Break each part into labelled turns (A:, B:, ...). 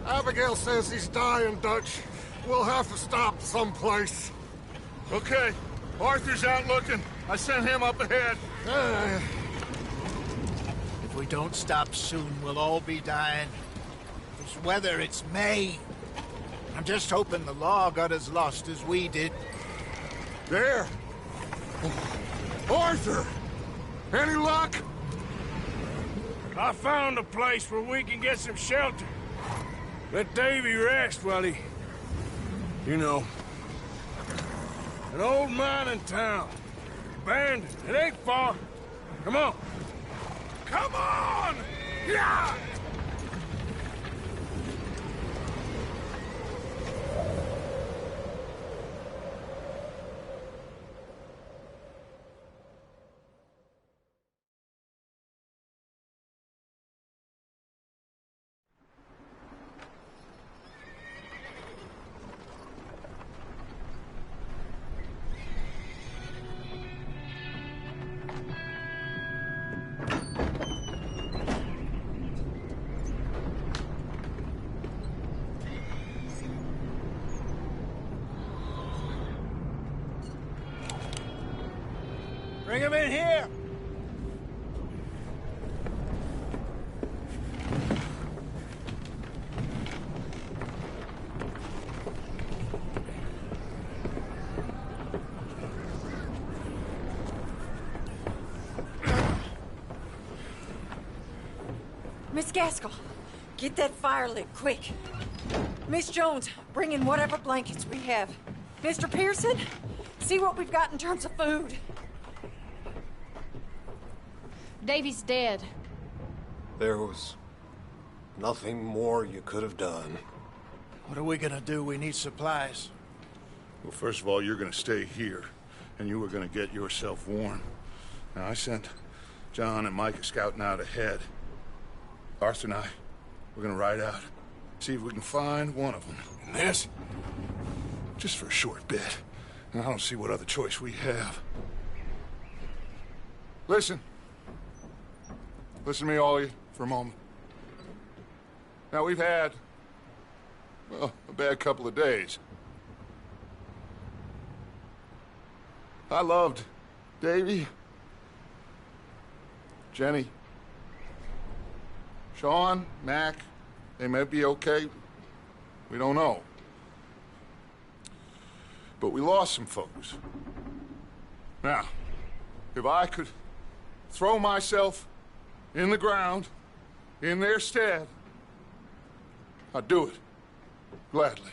A: Abigail says he's dying, Dutch. We'll have to stop someplace.
B: Okay. Arthur's out looking. I sent him up ahead.
C: If we don't stop soon, we'll all be dying. This weather, it's May. I'm just hoping the law got as lost as we did.
A: There! Arthur! Any luck?
D: I found a place where we can get some shelter. Let Davy rest while he... You know. An old mining town. Abandoned. It ain't far. Come on. Come on! Yeah!
C: Bring him in here!
E: Miss Gaskell, get that fire lit, quick. Miss Jones, bring in whatever blankets we have. Mr. Pearson, see what we've got in terms of food.
F: Davy's dead.
A: There was nothing more you could have done.
C: What are we gonna do? We need supplies.
B: Well, first of all, you're gonna stay here, and you were gonna get yourself warm. Now, I sent John and Micah scouting out ahead. Arthur and I, we're gonna ride out, see if we can find one of them.
D: And this?
B: Just for a short bit. And I don't see what other choice we have. Listen. Listen to me, all of you, for a moment. Now, we've had, well, a bad couple of days. I loved Davy, Jenny, Sean, Mac. They may be okay. We don't know. But we lost some folks. Now, if I could throw myself in the ground, in their stead, I'd do it, gladly.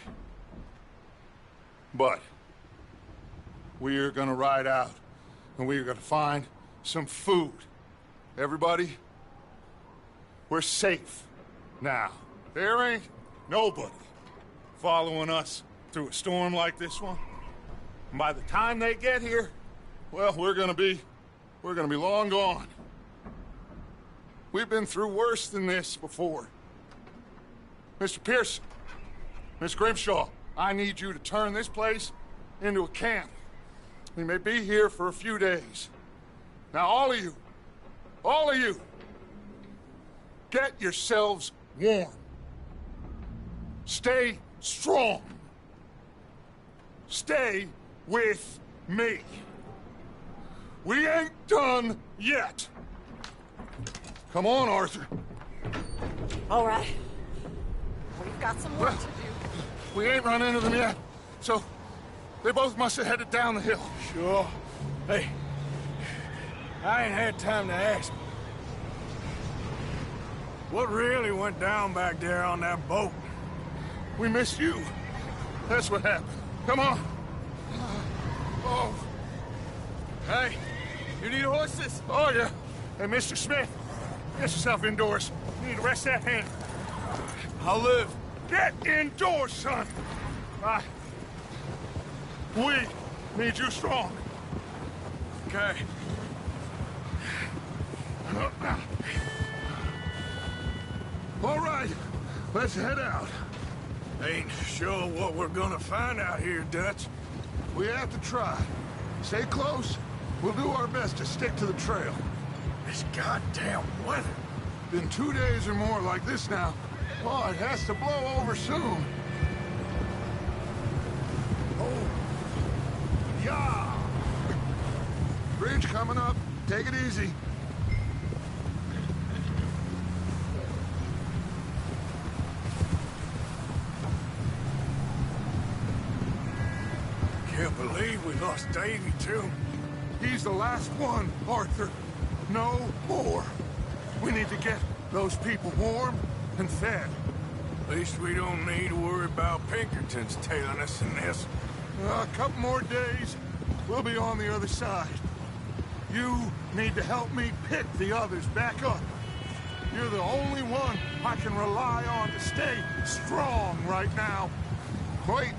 B: But we're gonna ride out, and we're gonna find some food. Everybody, we're safe now. There ain't nobody following us through a storm like this one. And by the time they get here, well, we're gonna be long gone. We've been through worse than this before. Mr. Pearson, Miss Grimshaw, I need you to turn this place into a camp. We may be here for a few days. Now, all of you, get yourselves warm. Stay strong. Stay with me. We ain't done yet. Come on, Arthur.
E: All right. We've got some work to do.
B: We ain't run into them yet, so they both must have headed down the hill.
D: Sure. Hey, I ain't had time to ask. What really went down back there on that boat?
B: We missed you. That's what happened. Come on. Oh.
D: Hey, you need horses?
B: Oh, yeah. Hey, Mr. Smith, get yourself indoors. You need to rest that hand.
D: I'll live.
B: Get indoors, son. We need you strong.
D: Okay.
B: All right, let's head out.
D: Ain't sure what we're gonna find out here, Dutch.
B: We have to try. Stay close. We'll do our best to stick to the trail.
D: This goddamn weather.
B: Been 2 days or more like this now. Oh, it has to blow over soon. Oh. Yeah. Bridge coming up. Take it easy.
D: Can't believe we lost Davy, too.
B: He's the last one, Arthur. No more. We need to get those people warm and fed.
D: At least we don't need to worry about Pinkertons tailing us in this.
B: A couple more days, we'll be on the other side. You need to help me pick the others back up. You're the only one I can rely on to stay strong right now. Wait,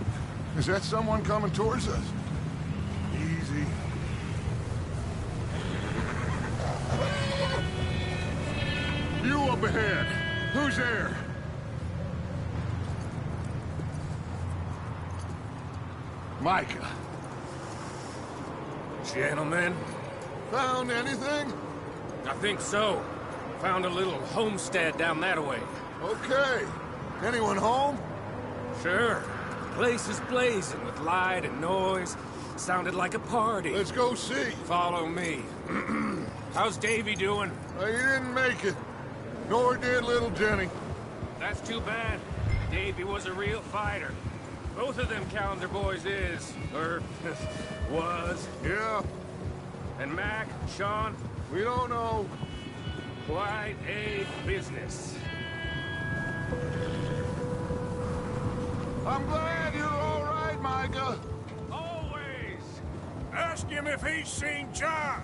B: is that someone coming towards us? Easy. You up ahead. Who's there? Micah.
G: Gentlemen,
B: Found anything?
G: I think so. Found a little homestead down that way.
B: Okay. Anyone home?
G: Sure. Place is blazing with light and noise. Sounded like a party.
B: Let's go see.
G: Follow me. How's Davy doing?
B: He didn't make it. Nor did little Jenny.
G: That's too bad. Davy was a real fighter. Both of them Calendar boys is, or was.
B: Yeah,
G: And Mac, Sean,
B: we don't know.
G: quite a business.
B: I'm glad you're all right, Micah.
G: Always!
D: Ask him if he's seen John.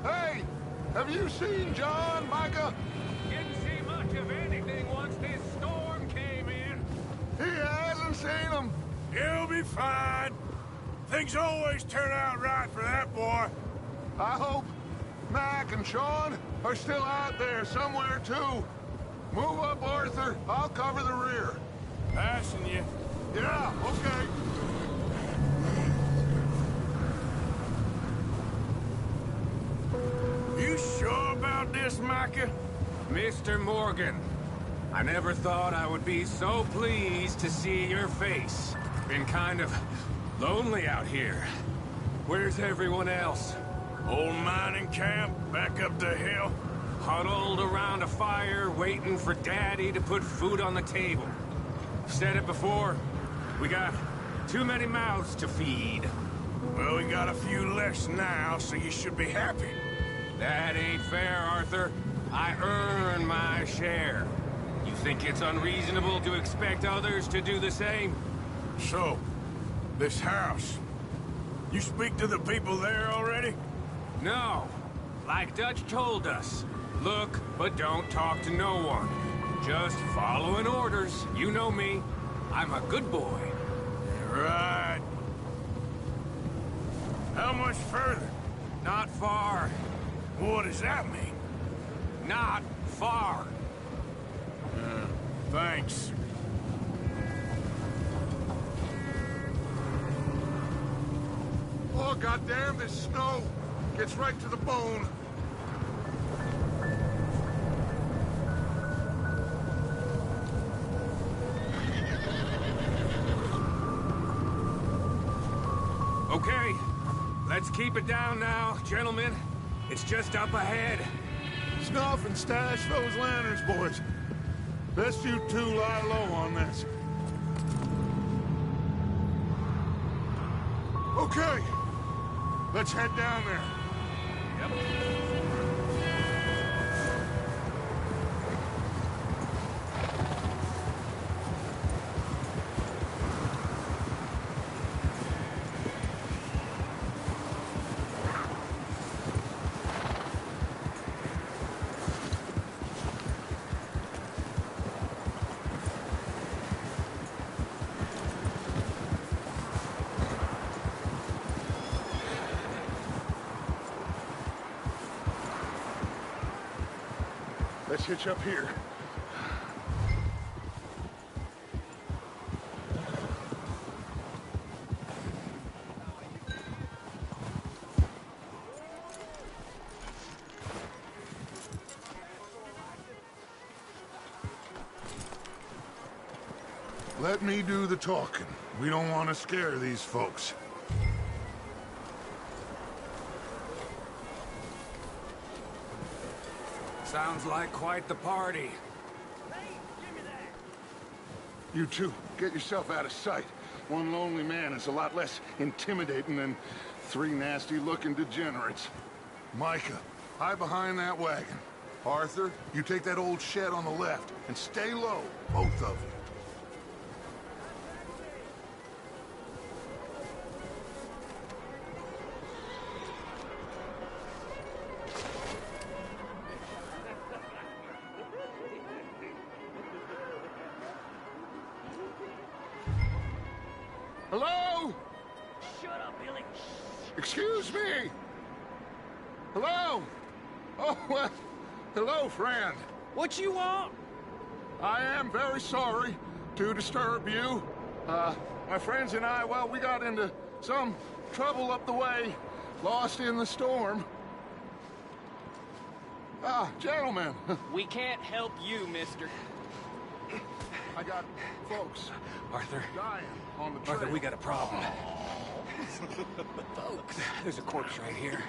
B: Hey, have you seen John, Micah?
G: Didn't see much of anything once this storm came in.
B: He hasn't seen him.
D: He'll be fine. Things always turn out right for that boy.
B: I hope Mac and Sean are still out there somewhere, too. Move up, Arthur. I'll cover the rear.
D: Passing you.
B: Yeah, okay.
D: You sure about this, Micah?
G: Mr. Morgan, I never thought I would be so pleased to see your face. Been kind of lonely out here. Where's everyone else?
D: Old mining camp, back up the hill.
G: Huddled around a fire, waiting for Daddy to put food on the table. Said it before, we got too many mouths to feed.
D: Well, we got a few less now, so you should be happy.
G: That ain't fair, Arthur. I earn my share. You think it's unreasonable to expect others to do the same?
D: So, this house. You speak to the people there already?
G: No. Like Dutch told us. Look, but don't talk to no one. Just following orders. You know me. I'm a good boy.
D: Right. How much further?
G: Not far.
D: What does that mean?
G: Not far.
D: Thanks.
B: Oh, goddamn, this snow gets right to the bone.
G: Okay. Let's keep it down now, gentlemen. It's just up ahead.
B: Snuff and stash those lanterns, boys. Best you two lie low on this. Okay. Let's head down there. Let's hitch up here. Let me do the talking. We don't want to scare these folks.
G: Sounds like quite the party.
B: You two, get yourself out of sight. One lonely man is a lot less intimidating than three nasty-looking degenerates. Micah, hide behind that wagon. Arthur, you take that old shed on the left, and stay low, both of you. Hello?
H: Shut up, Billy.
B: Excuse me? Hello? Oh, well, hello, friend.
H: What you want?
B: I am very sorry to disturb you. My friends and I, well, we got into some trouble up the way, lost in the storm. Ah, gentlemen,
H: We can't help you, mister.
B: I got folks
G: Arthur,
B: dying on the trail.
G: Arthur, we got a problem. There's a corpse right here.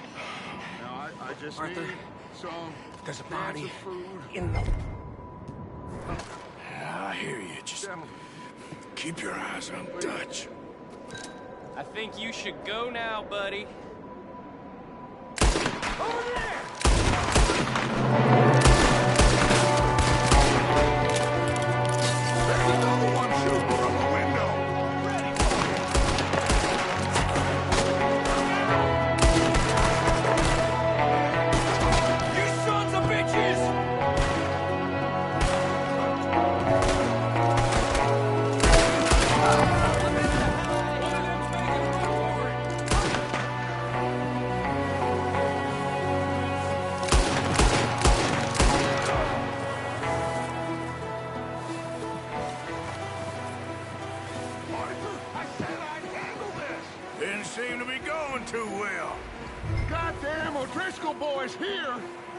B: Now, I just
G: Arthur,
B: need some
G: There's a
B: cans
G: body
B: of food.
G: in the...
D: I hear you. Just
B: Gentlemen,
D: keep your eyes on Dutch.
H: I think you should go now, buddy.
B: there's another one shooting from the window.
G: You sons of bitches!
B: Arthur, I said I'd handle this.
D: Didn't seem to be going too well.
B: Goddamn O'Driscoll boys here.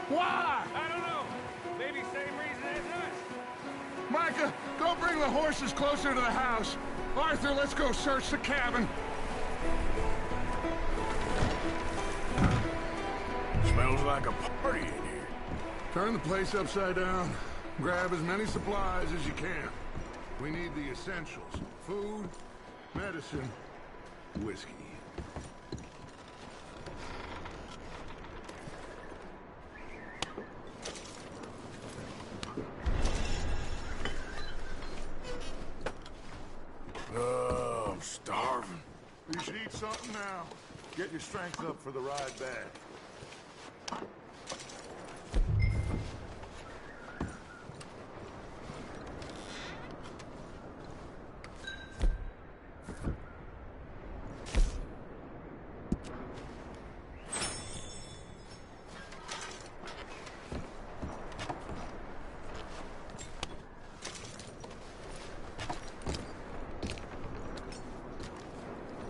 B: Why?
G: I don't know. Maybe same reason as us.
B: Micah, go bring the horses closer to the house. Arthur, let's go search the cabin.
D: Smells like a party in here.
B: Turn the place upside down. Grab as many supplies as you can. We need the essentials. Food, medicine, whiskey.
D: Oh, I'm starving.
B: You should eat something now. Get your strength up for the ride back.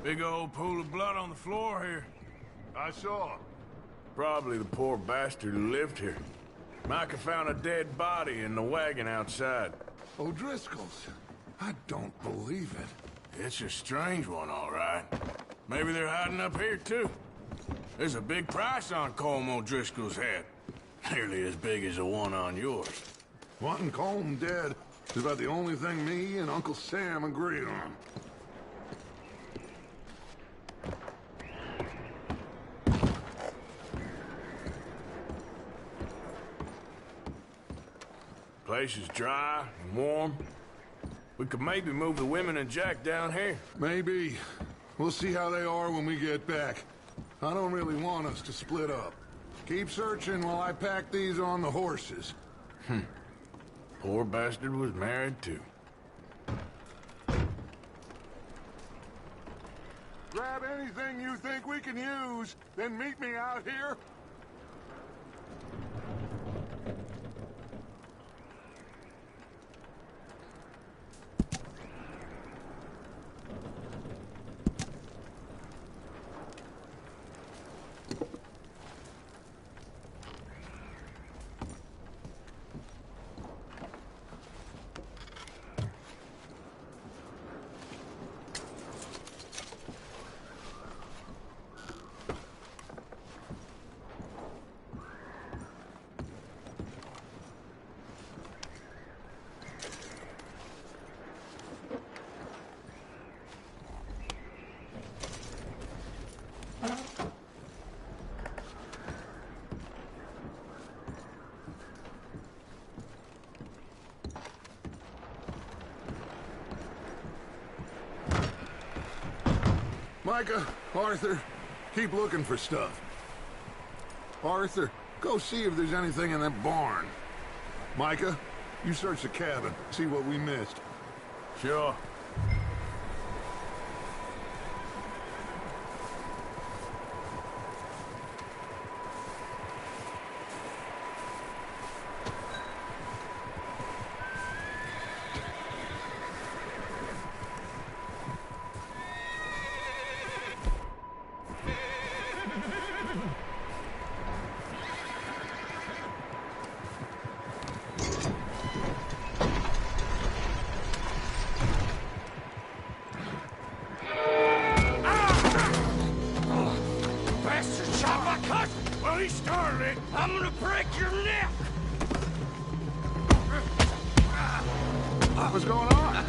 D: Big old pool of blood on the floor here.
B: I saw.
D: Probably the poor bastard who lived here. Micah found a dead body in the wagon outside.
B: O'Driscoll's. I don't believe it.
D: It's a strange one, all right. Maybe they're hiding up here, too. There's a big price on Colm O'Driscoll's head. Nearly as big as the one on yours.
B: Wanting Colm dead is about the only thing me and Uncle Sam agree on.
D: Place is dry and warm. We could maybe move the women and Jack down here.
B: Maybe. We'll see how they are when we get back. I don't really want us to split up. Keep searching while I pack these on the horses.
D: Poor bastard was married, too.
B: Grab anything you think we can use, then meet me out here. Micah, Arthur, keep looking for stuff. Arthur, go see if there's anything in that barn. Micah, you search the cabin, see what we missed.
D: Sure. Well, he started it. I'm gonna break your neck.
B: What's going on?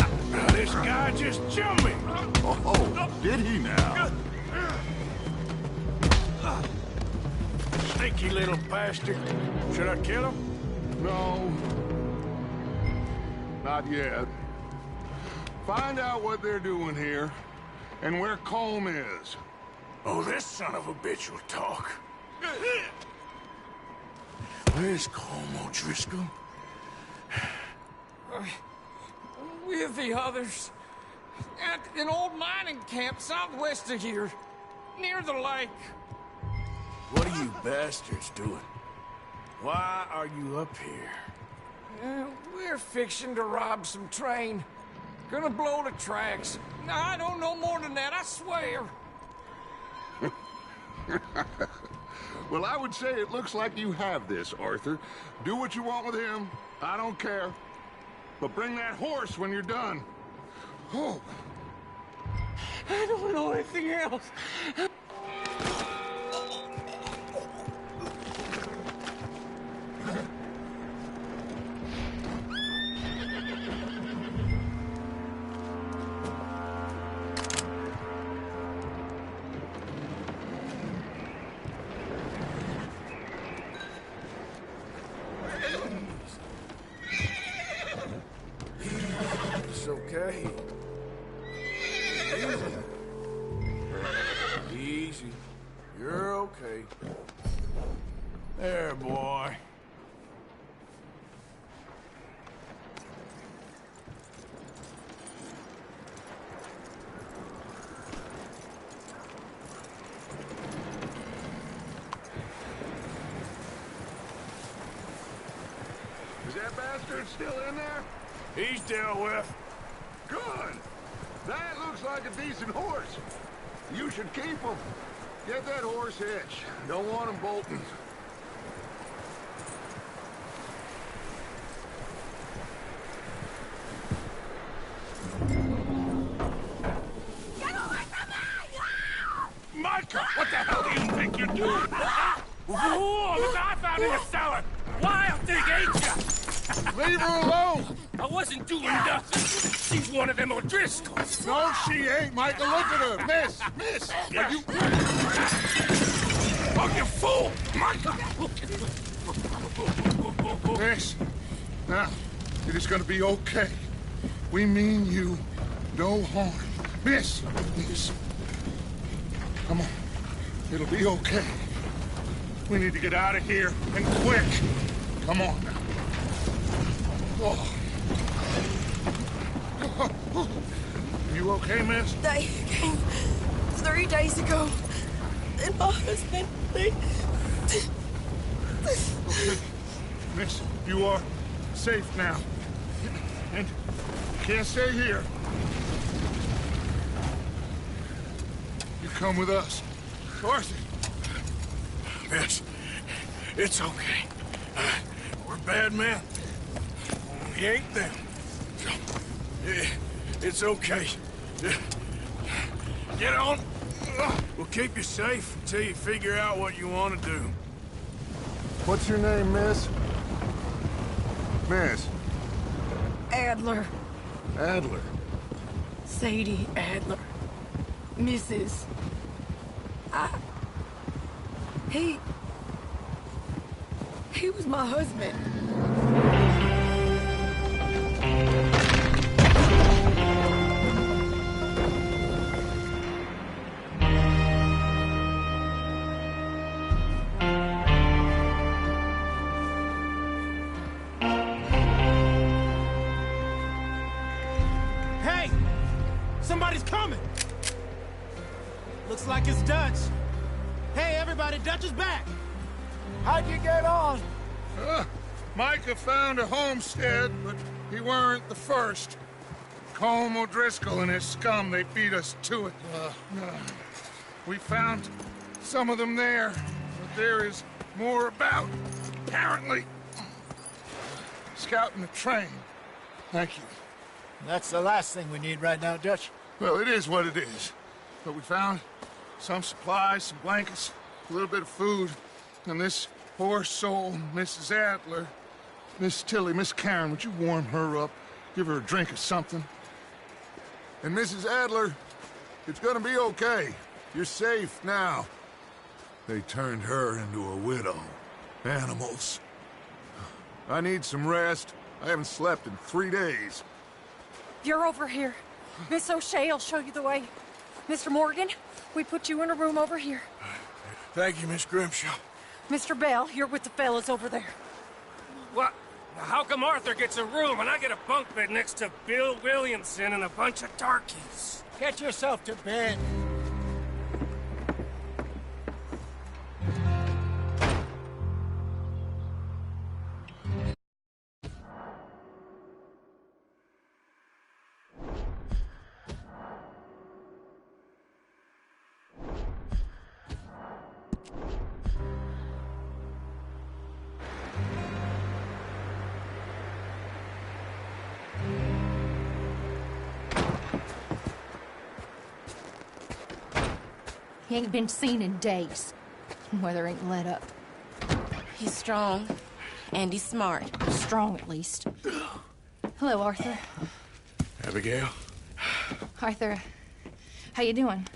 D: This guy just jumped me.
B: Oh, did he now?
D: Sneaky little bastard. Should I kill him?
B: No. Not yet. Find out what they're doing here, and where Colm is.
D: Oh, this son of a bitch will talk. Where's Colm O'Driscoll?
I: With the others. At an old mining camp southwest of here. Near the lake.
D: What are you bastards doing? Why are you up here?
I: We're fixing to rob some train. Gonna blow the tracks. I don't know more than that, I swear.
B: Well, I would say it looks like you have this, Arthur. Do what you want with him. I don't care. But bring that horse when you're done. Oh.
I: I don't know anything else.
D: It's okay. Easy. You're okay. There, boy.
B: Is that bastard still in there?
D: He's dealt with.
B: Good. That looks like a decent horse. You should keep him. Get that horse hitched. Don't want him bolting.
D: Micah, what the hell do you think you're doing?
I: Whoa, look, I found in the cellar. Wild thing, ain't ya?
B: Leave her alone!
I: I wasn't doing nothing. She's one of them O'Driscolls.
B: No, she ain't, Micah. Look at her. Miss! Miss! Are you...
D: Oh, you fool! Micah!
B: Miss. Now, it is gonna be okay. We mean you no harm. Miss! Miss. Come on. It'll be okay. We need to get out of here, and quick. Come on now. Oh. You okay, miss?
J: They came 3 days ago. And my husband, they...
B: Miss, you are safe now. And you can't stay here. You come with us. Arthur.
D: Miss, it's okay. We're bad men. We ain't them. It's okay. Get on. We'll keep you safe until you figure out what you want to do.
B: What's your name, miss? Miss.
J: Adler.
B: Adler.
J: Sadie Adler. Mrs. He was my husband.
K: Somebody's coming! Looks like it's Dutch. Hey, everybody, Dutch is back!
C: How'd you get on?
B: Micah found a homestead, but he weren't the first. Colm O'Driscoll and his scum, they beat us to it. We found some of them there, but there is more about, apparently. Scouting the train. Thank you.
C: That's the last thing we need right now, Dutch.
B: Well, it is what it is. But we found some supplies, some blankets, a little bit of food, and this poor soul, Mrs. Adler, Miss Tilly, Miss Karen, would you warm her up? Give her a drink or something? And Mrs. Adler, it's gonna be okay. You're safe now. They turned her into a widow. Animals. I need some rest. I haven't slept in 3 days.
E: You're over here. Miss O'Shea will show you the way. Mr. Morgan, we put you in a room over here.
D: Thank you, Miss Grimshaw.
E: Mr. Bell, you're with the fellas over there.
H: What? How come Arthur gets a room and I get a bunk bed next to Bill Williamson and a bunch of darkies?
C: Get yourself to bed.
F: He ain't been seen in days. Weather ain't let up.
J: He's strong, and he's smart.
F: Strong, at least. Hello, Arthur.
D: Abigail?
F: Arthur, how you doing?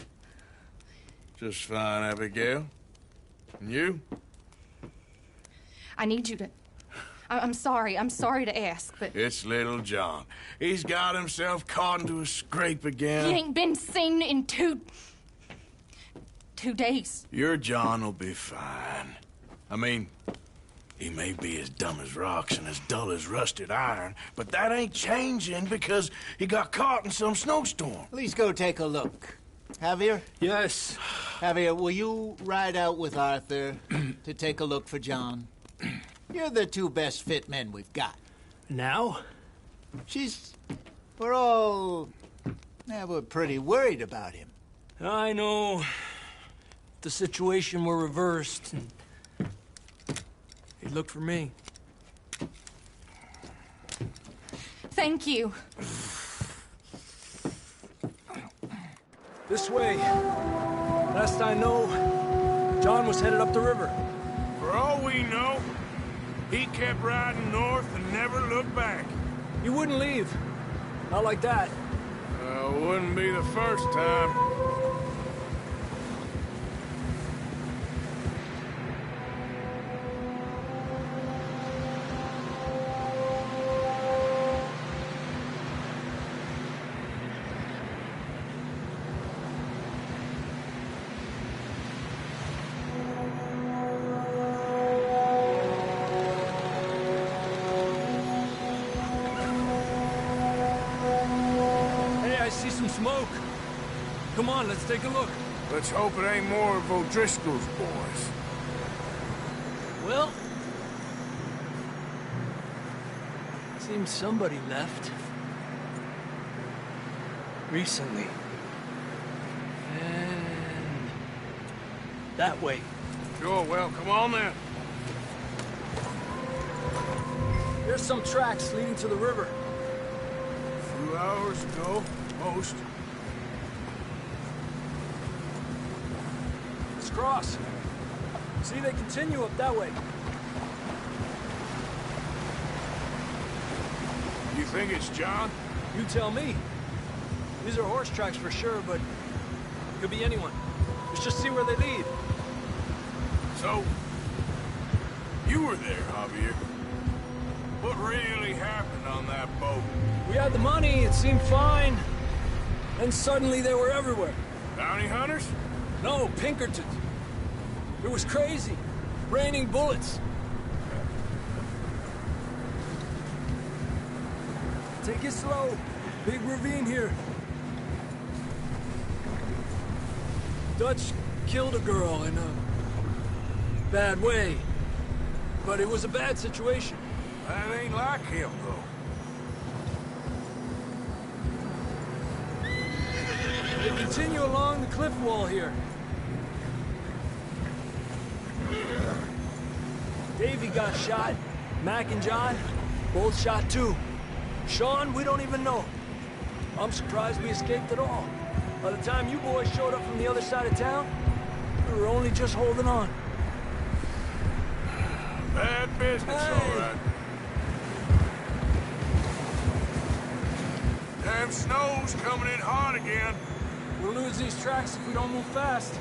D: Just fine, Abigail. And you?
F: I need you to... I'm sorry to ask, but...
D: It's little John. He's got himself caught into a scrape again.
F: He ain't been seen in 2 days.
D: Your John will be fine. I mean, he may be as dumb as rocks and as dull as rusted iron, but that ain't changing because he got caught in some snowstorm.
C: Please go take a look. Javier?
K: Yes.
C: Javier, will you ride out with Arthur to take a look for John? You're the 2 best fit men we've got.
K: Now?
C: We're pretty worried about him.
K: I know. If the situation were reversed, and he'd look for me.
F: Thank you.
K: This way. Last I know, John was headed up the river.
D: For all we know, he kept riding north and never looked back.
K: He wouldn't leave. Not like that.
D: Wouldn't be the first time.
K: Smoke. Come on, let's take a look.
D: Let's hope it ain't more of O'Driscoll's boys.
K: Well, seems somebody left. Recently. And that way.
D: Sure, well, come on then.
K: There's some tracks leading to the river.
D: A few hours ago. Most.
K: Let's cross. See, they continue up that way.
D: You think it's John?
K: You tell me. These are horse tracks for sure, but could be anyone. Let's just see where they lead.
D: So, you were there, Javier. What really happened on that boat?
K: We had the money, it seemed fine. Then suddenly they were everywhere.
D: Bounty hunters?
K: No, Pinkertons. It was crazy. Raining bullets. Take it slow. Big ravine here. Dutch killed a girl in a bad way. But it was a bad situation.
D: That ain't like him, though.
K: They continue along the cliff wall here. Davey got shot. Mac and John, both shot too. Sean, we don't even know. I'm surprised we escaped at all. By the time you boys showed up from the other side of town, we were only just holding on.
D: Bad business, all right. Damn snow's coming in hard again.
K: We'll lose these tracks if we don't move fast.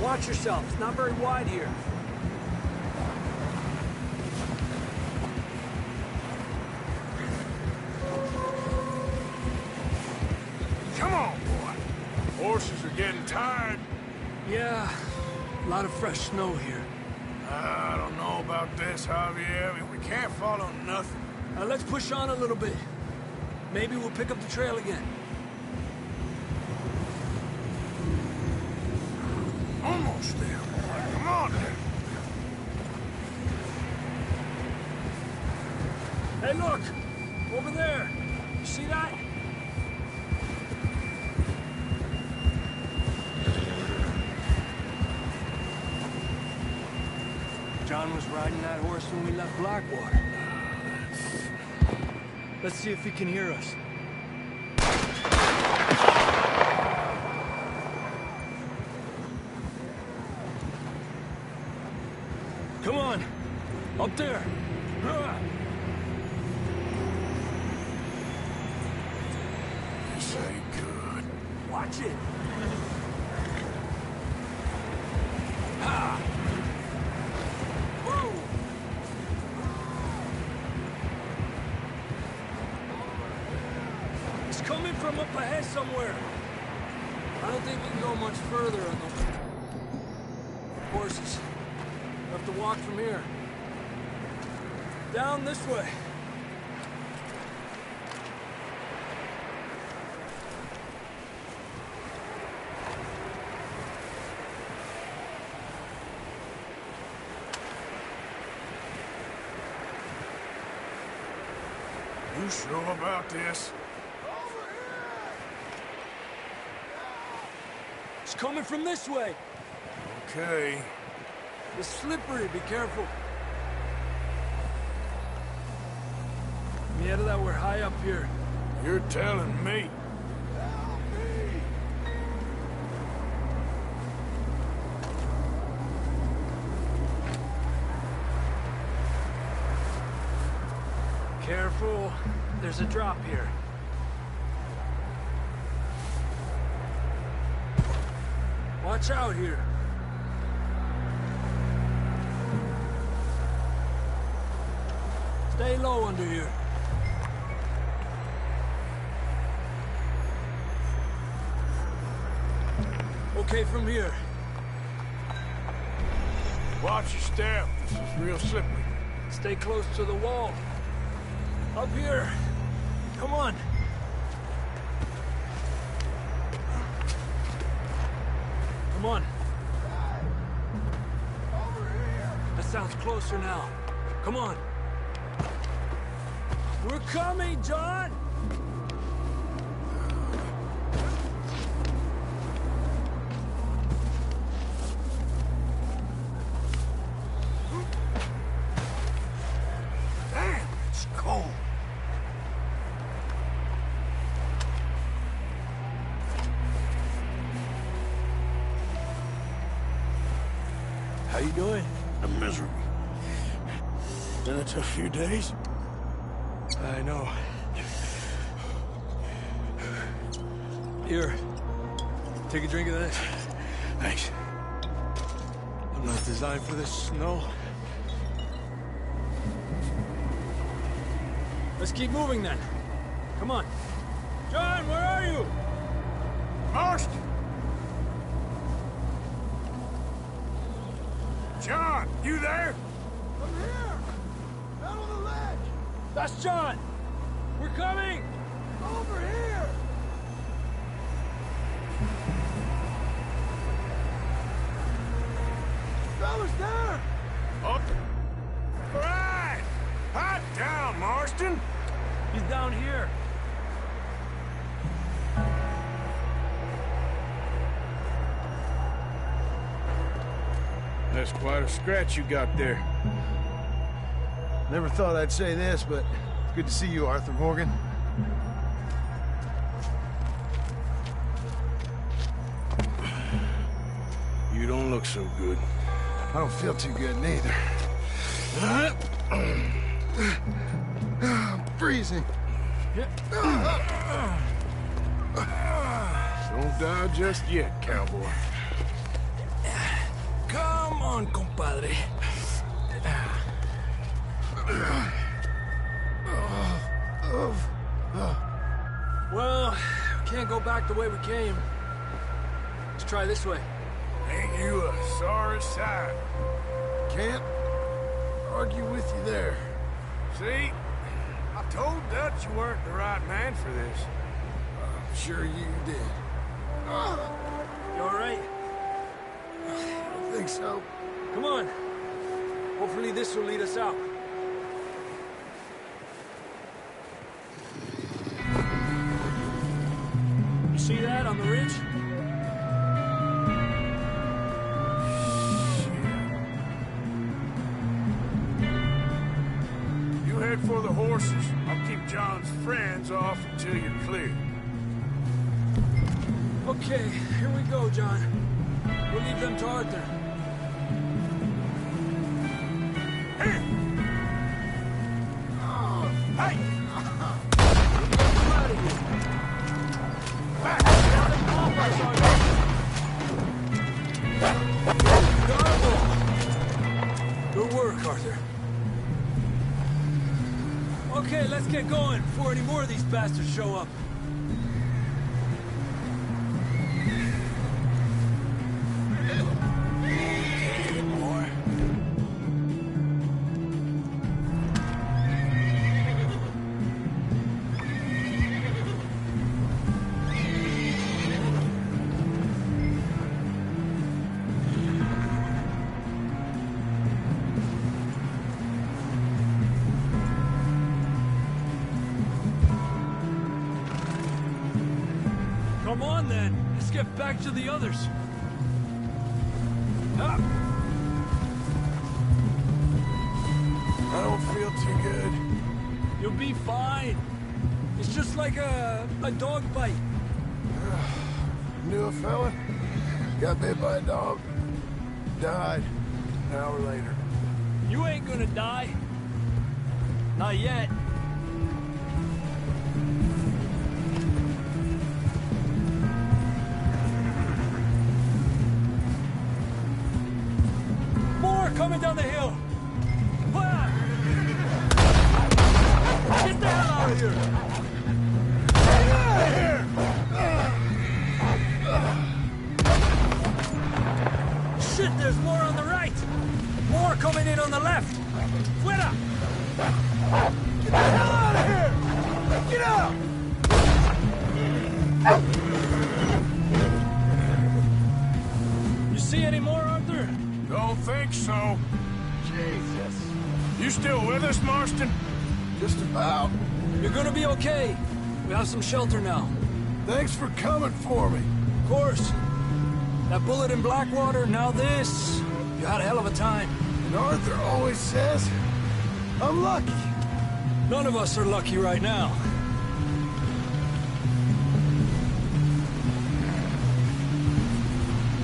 K: Watch yourself. It's not very wide here.
D: Come on, boy. Horses are getting tired.
K: Yeah, a lot of fresh snow here.
D: I don't know about this, Javier. I mean, we can't follow nothing.
K: Let's push on a little bit. Maybe we'll pick up the trail again.
D: Almost there, boy. Come on then.
K: Hey, look! Over there. You see that? John was riding that horse when we left Blackwater. Let's see if he can hear us. Come on! Up there!
D: This ain't good.
K: Watch it! Ha! Whoa! It's coming from up ahead somewhere. I don't think we can go much further on the horses. We'll have to walk from here. Down this way.
D: You sure about this?
K: It's coming from this way.
D: Okay.
K: It's slippery, be careful. Yeah, that we're high up here.
D: You're telling me.
K: Careful. There's a drop here. Watch out here. Stay low under here. Okay from here.
D: Watch your step. This is real slippery.
K: Stay close to the wall. Up here. Come on. Come on. That sounds closer now. Come on. We're coming, John!
D: Damn, it's cold.
K: How you doing?
D: I'm miserable. Been a tough few days.
K: I know. Here.
D: Take a drink of this. Thanks. I'm not designed for this snow.
K: Let's keep moving then. Come on. John, where are you?
D: Marston! John, you there?
K: I'm here! Out on the ledge! That's John! We're coming! Over here! Fella's there!
D: Up! All right! Hot down, Marston!
K: He's down here.
D: That's quite a scratch you got there.
L: Never thought I'd say this, but it's good to see you, Arthur Morgan.
D: You don't look so good.
L: I don't feel too good neither. I'm freezing.
D: Don't die just yet, cowboy.
K: Come on, compadre. Well, we can't go back the way we came. Let's try this way.
D: Ain't you a sorry sight?
L: Can't argue with you there.
D: See? I told Dutch you weren't the right man for this.
L: I'm sure you did.
K: You all right?
L: I don't think so.
K: Come on. Hopefully this will lead us out. You see that on the ridge?
D: You head for the horses. I'll keep John's friends off until you're clear.
K: Okay, here we go, John. We'll leave them to Arthur.
D: Here! Hey!
K: Come out of here.
D: Back!
K: Good work, Arthur. Okay, let's get going before any more of these bastards show up. Come on, then. Let's get back to the others. Up.
D: I don't feel too good.
K: You'll be fine. It's just like a dog bite.
L: Knew a fella, got bit by a dog, died an hour later.
K: You ain't gonna die. Not yet. More coming down the hill. Ah! Get the hell out of here! Get out of here! Shit, there's more on the right. More coming in on the left. Fuera! Get the hell out of here! Get out! You see any more, Arthur?
D: Don't think so.
L: Jesus.
D: You still with us, Marston?
L: Just about.
K: You're gonna be okay. We have some shelter now.
L: Thanks for coming for me.
K: Of course. That bullet in Blackwater, now this. You had a hell of a time.
L: And Arthur always says, I'm lucky.
K: None of us are lucky right now.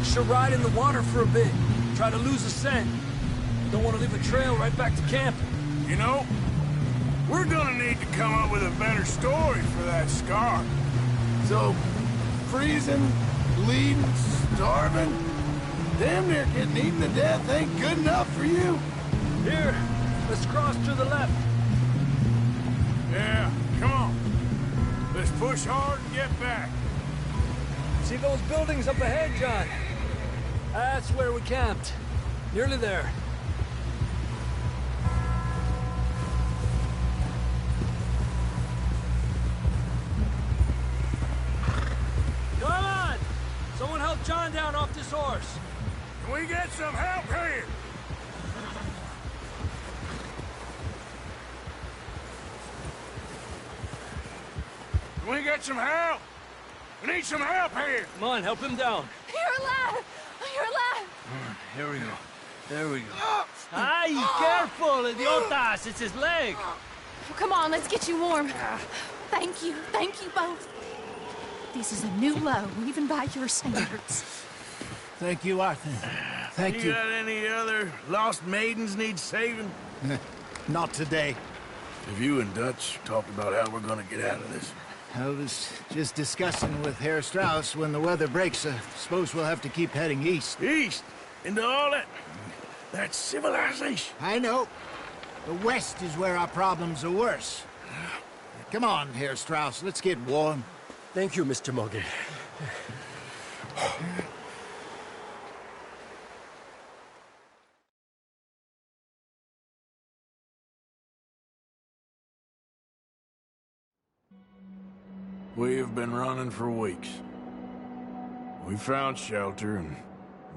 K: Should ride in the water for a bit. Try to lose the scent. Don't want to leave a trail right back to camp.
D: You know, we're gonna need to come up with a better story for that scar.
L: So, freezing, bleeding, starving, damn near getting eaten to death ain't good enough for you?
K: Here, let's cross to the left.
D: Yeah, come on. Let's push hard and get back.
K: See those buildings up ahead, John? That's where we camped. Nearly there. Come on! Someone help John down off this horse.
D: Can we get some help here? Can we get some help? We need some help here!
K: Come on, help him down.
J: You're alive! You're alive!
K: Here we go. There we go. Ay, careful, idiotas! It's his leg!
F: Come on, let's get you warm. Thank you both. This is a new low, even by your standards.
C: Thank you, Arthur. Thank you.
D: You got any other lost maidens need saving?
C: Not today.
L: Have you and Dutch talked about how we're gonna get out of this?
C: I was just discussing with Herr Strauss when the weather breaks. Suppose we'll have to keep heading east.
D: East? Into all that civilization?
C: I know. The west is where our problems are worse. Come on, Herr Strauss, let's get warm.
K: Thank you, Mr. Morgan.
D: We have been running for weeks. We found shelter and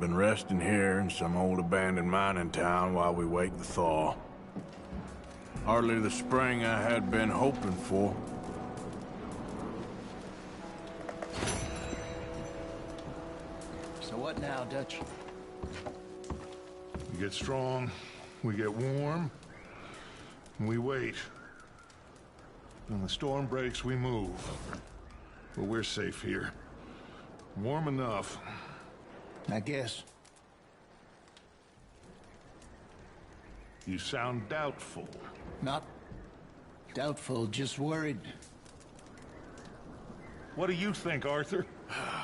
D: been resting here in some old abandoned mining town while we wait the thaw. Hardly the spring I had been hoping for.
C: So what now, Dutch?
B: We get strong, we get warm, and we wait. When the storm breaks, we move. But we're safe here. Warm enough.
C: I guess.
B: You sound doubtful.
C: Not doubtful, just worried.
B: What do you think, Arthur?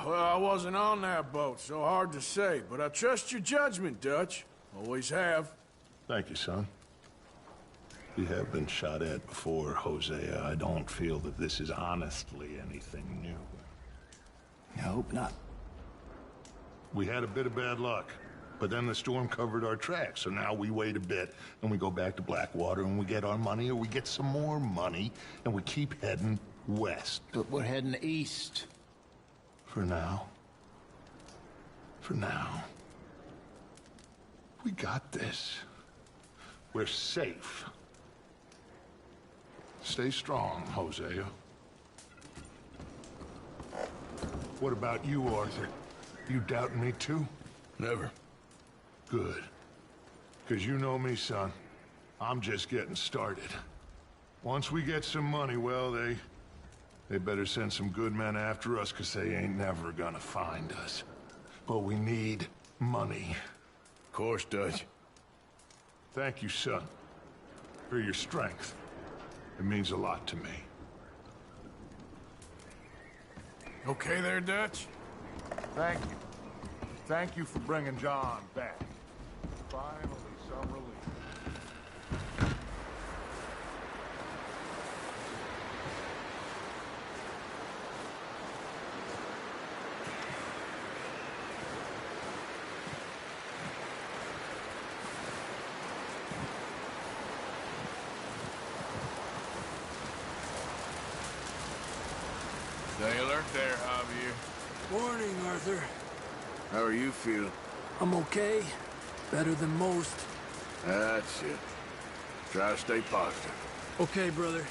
D: Well, I wasn't on that boat, so hard to say, but I trust your judgment, Dutch. Always have.
B: Thank you, son. We have been shot at before, Hosea. I don't feel that this is honestly anything new.
C: I hope not.
B: We had a bit of bad luck, but then the storm covered our tracks, so now we wait a bit, and we go back to Blackwater, and we get our money, or we get some more money, and we keep heading west.
C: But we're heading east.
B: For now. For now. We got this. We're safe. Stay strong, Hosea. What about you, Arthur? You doubting me too?
D: Never.
B: Good. Because you know me, son. I'm just getting started. Once we get some money, well, they better send some good men after us, because they ain't never gonna find us. But we need money.
D: Of course, Dutch.
B: Thank you, son, for your strength. It means a lot to me.
D: Okay there, Dutch?
B: Thank you. Thank you for bringing John back. Finally, some relief.
D: Stay alert there, Javier.
K: Morning, Arthur.
D: How are you feeling?
K: I'm okay. Better than most.
D: That's it. Try to stay positive.
K: Okay, brother.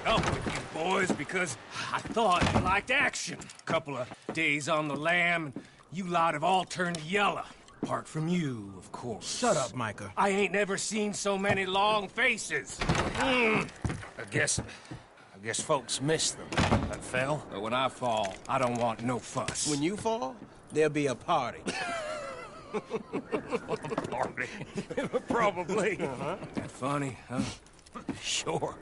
H: Up with you boys because I thought you liked action. Couple of days on the lam, and you lot have all turned yellow. Apart from you, of course.
C: Shut up, Micah.
H: I ain't never seen so many long faces. I guess folks miss them. That fell. But when I fall, I don't want no fuss.
M: When you fall, there'll be a party.
H: Party? Probably. That funny, huh?
D: Sure.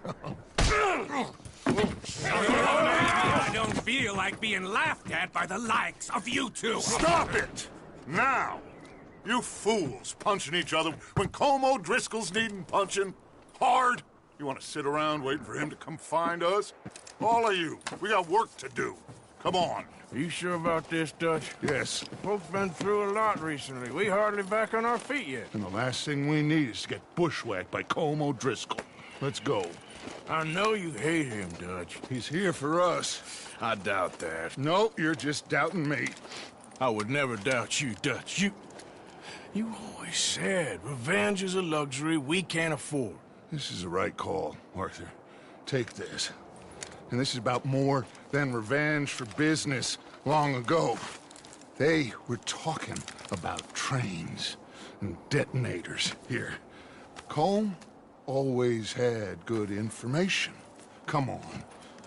G: I don't feel like being laughed at by the likes of you two.
B: Stop it! Now! You fools punching each other when Colm O'Driscoll's needing punching. Hard. You want to sit around waiting for him to come find us? All of you, we got work to do. Come on.
D: Are you sure about this, Dutch?
B: Yes.
D: Both been through a lot recently. We hardly back on our feet yet.
B: And the last thing we need is to get bushwhacked by Colm O'Driscoll. Let's go.
D: I know you hate him, Dutch.
B: He's here for us.
D: I doubt that.
B: No, you're just doubting me.
D: I would never doubt you, Dutch. You always said revenge is a luxury we can't afford.
B: This is the right call, Arthur. Take this. And this is about more than revenge for business long ago. They were talking about trains and detonators here. Colm always had good information. Come on.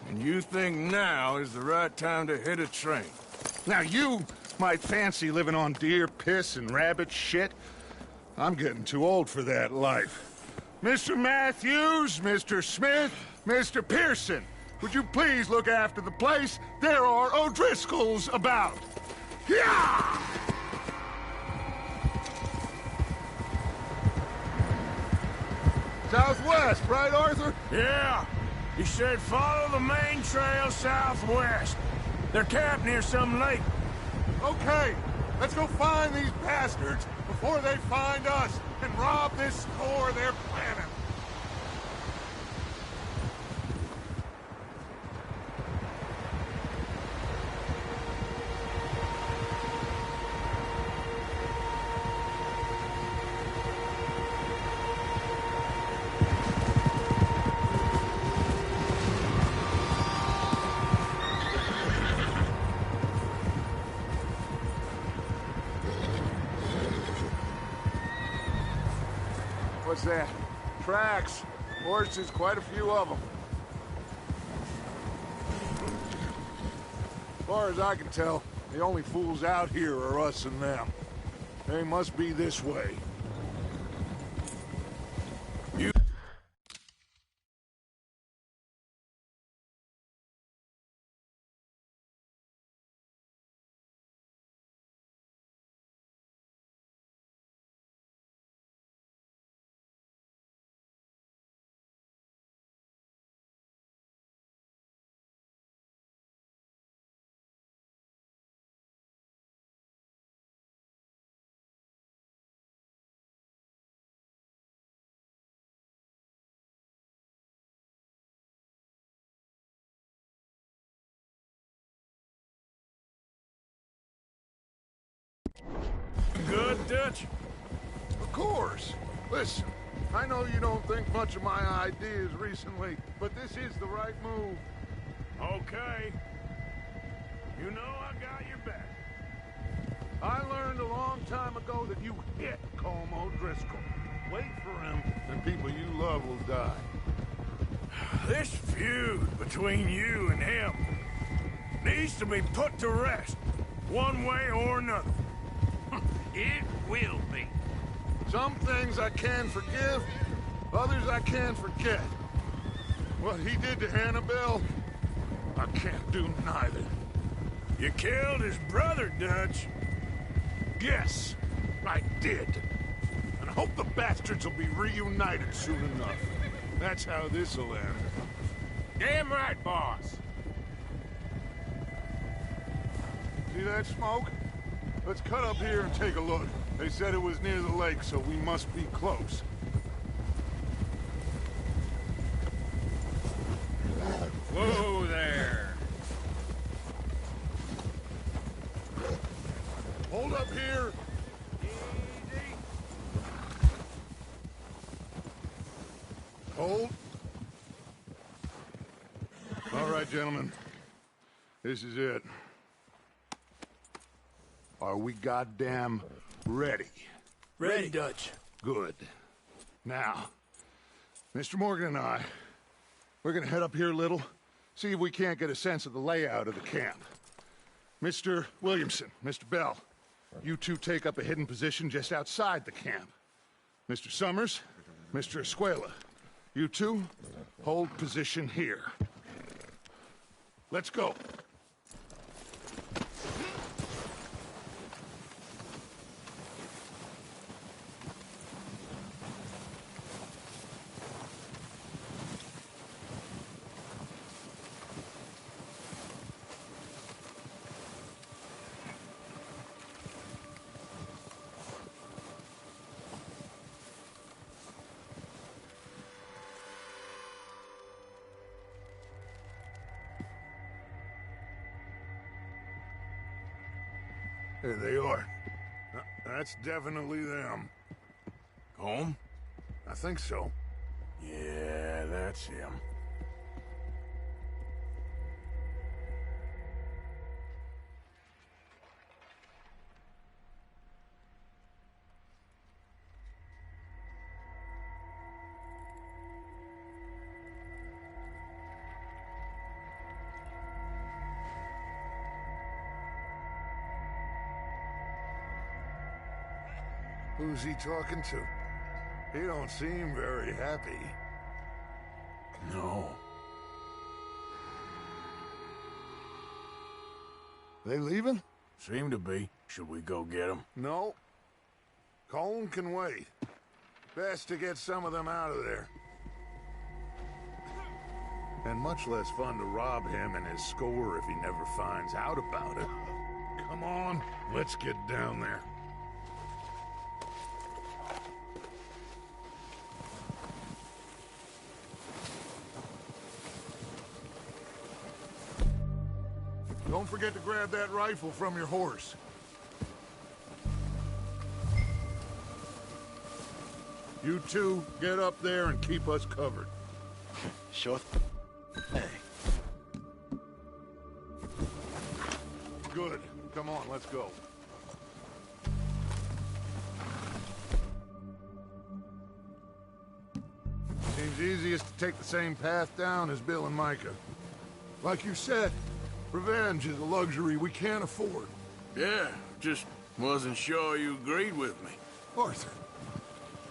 D: And you think now is the right time to hit a train?
B: Now you might fancy living on deer piss and rabbit shit. I'm getting too old for that life. Mr. Matthews, Mr. Smith, Mr. Pearson, would you please look after the place? There are O'Driscolls about. Yeah! Southwest, right, Arthur?
D: Yeah. He said follow the main trail southwest. They're camped near some lake.
B: Okay, let's go find these bastards before they find us and rob this store they're planning. What's that? Tracks. Horses, quite a few of them. As far as I can tell, the only fools out here are us and them. They must be this way.
D: Good, Dutch?
B: Of course. Listen, I know you don't think much of my ideas recently, but this is the right move.
D: Okay. You know I got your back.
B: I learned a long time ago that you hit Colm O'Driscoll. Wait for him, and people you love will die.
D: This feud between you and him needs to be put to rest, one way or another.
H: It will be.
B: Some things I can forgive, others I can't forget. What he did to Annabelle, I can't do neither.
D: You killed his brother, Dutch.
B: Yes, I did. And I hope the bastards will be reunited soon enough. That's how this'll end.
H: Damn right, boss.
B: See that smoke? Let's cut up here and take a look. They said it was near the lake, so we must be close.
H: Whoa there.
B: Hold up here.
D: Easy.
B: Hold. All right, gentlemen. This is it. Are we goddamn ready?
K: Ready, Dutch.
B: Good. Now, Mr. Morgan and I, we're gonna head up here a little, see if we can't get a sense of the layout of the camp. Mr. Williamson, Mr. Bell, you two take up a hidden position just outside the camp. Mr. Summers, Mr. Escuela, You two, hold position here. Let's go. There they are. That's definitely them.
D: Home?
B: I think so.
D: Yeah, that's him.
B: Who's he talking to? He don't seem very happy.
D: No.
B: They leaving?
D: Seem to be. Should we go get them?
B: No. Colm can wait. Best to get some of them out of there. And much less fun to rob him and his score if he never finds out about it. Come on, let's get down there. Don't forget to grab that rifle from your horse. You two, get up there and keep us covered.
L: Sure. Hey.
B: Good. Come on, let's go. Seems easiest to take the same path down as Bill and Micah. Like you said, revenge is a luxury we can't afford.
D: Yeah, just wasn't sure you agreed with me.
B: Arthur.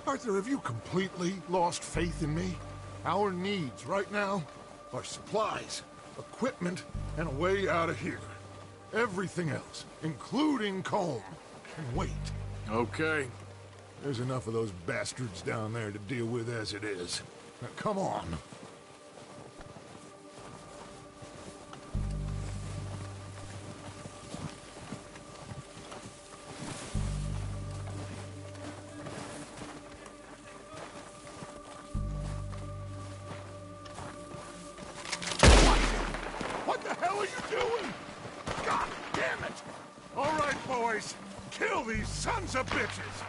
B: Arthur, have you completely lost faith in me? Our needs right now are supplies, equipment, and a way out of here. Everything else, including Colm, can wait.
D: Okay.
B: There's enough of those bastards down there to deal with as it is. Now, come on. What the hell are you doing? God damn it! All right, boys. Kill these sons of bitches!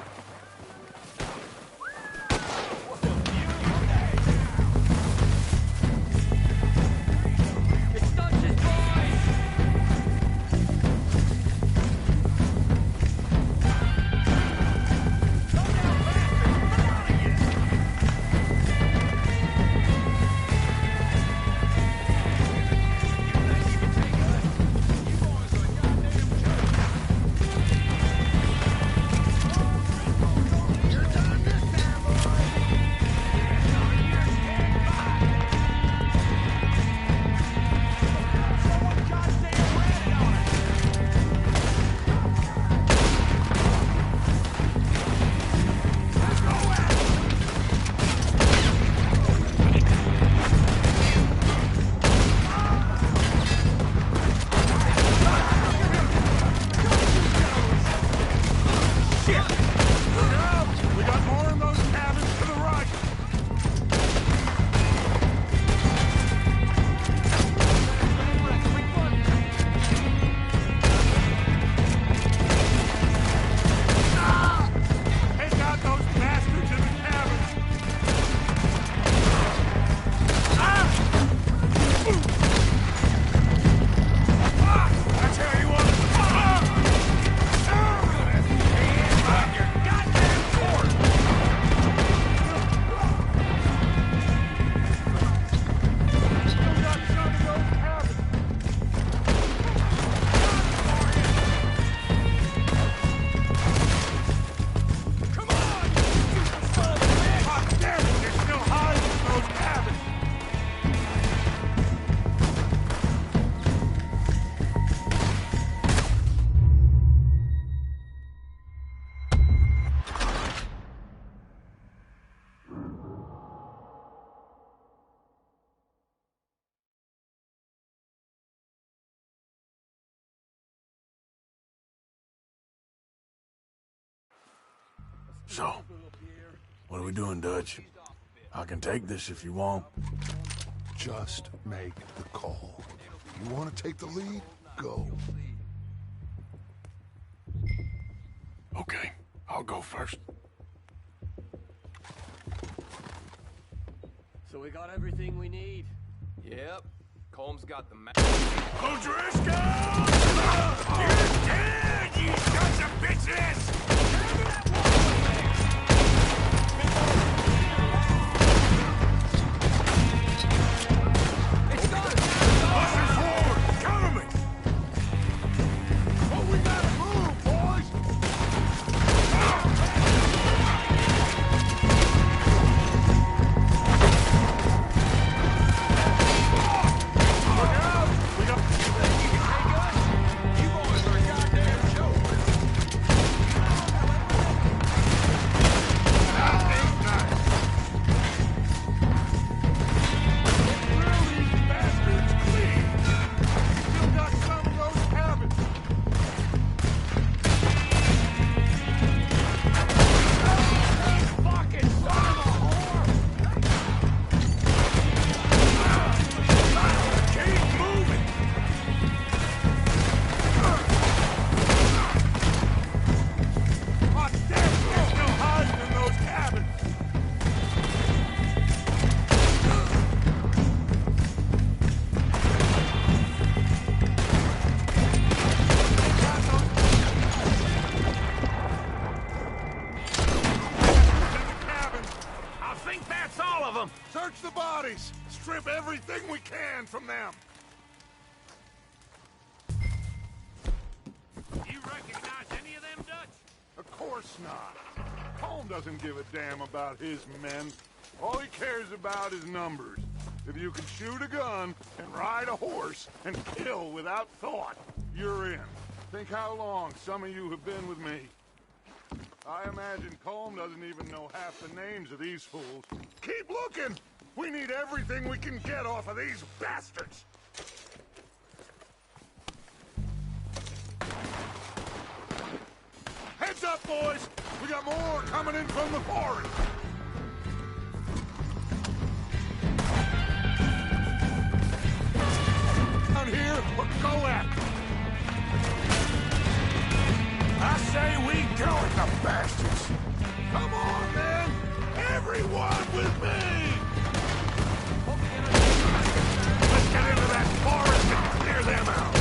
L: So, what are we doing, Dutch? I can take this if you want.
B: Just make the call. You want to take the lead? Go.
L: Okay, I'll go first.
K: So we got everything we need.
G: Yep. Colm's got the map.
D: O'Driscoll! You're dead, you sons of bitches! Pushing forward! Cover me!
B: Oh, we gotta move, boys! Look out! We got...
G: You boys are a goddamn joke.
B: That ain't nice. Clear these bastards clean. Still got some of those cabins.
I: Fucking son of a whore!
D: Keep moving!
B: Hot damn, they're still hiding in those cabins.
D: I think that's all of them!
B: Search the bodies. Strip everything we can from them.
D: You recognize any of them, Dutch?
B: Of course not. Colm doesn't give a damn about his men. All he cares about is numbers. If you can shoot a gun and ride a horse and kill without thought, you're in. Think how long some of you have been with me. I imagine Colm doesn't even know half the names of these fools. Keep looking! We need everything we can get off of these bastards! Heads up, boys! We got more coming in from the forest! Down here, or go after them. I say we go at the bastards! Come on, then! Everyone with me! Let's get into that forest and clear them out!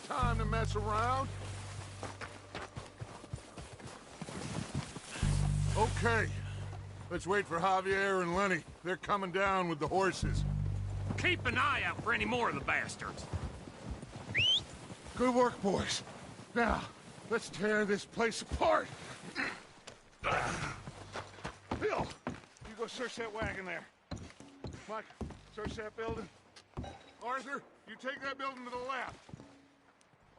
B: Time to mess around. Okay. Let's wait for Javier and Lenny. They're coming down with the horses.
D: Keep an eye out for any more of the bastards.
B: Good work, boys. Now, let's tear this place apart. Bill, you go search that wagon there. Mike, search that building. Arthur, you take that building to the left.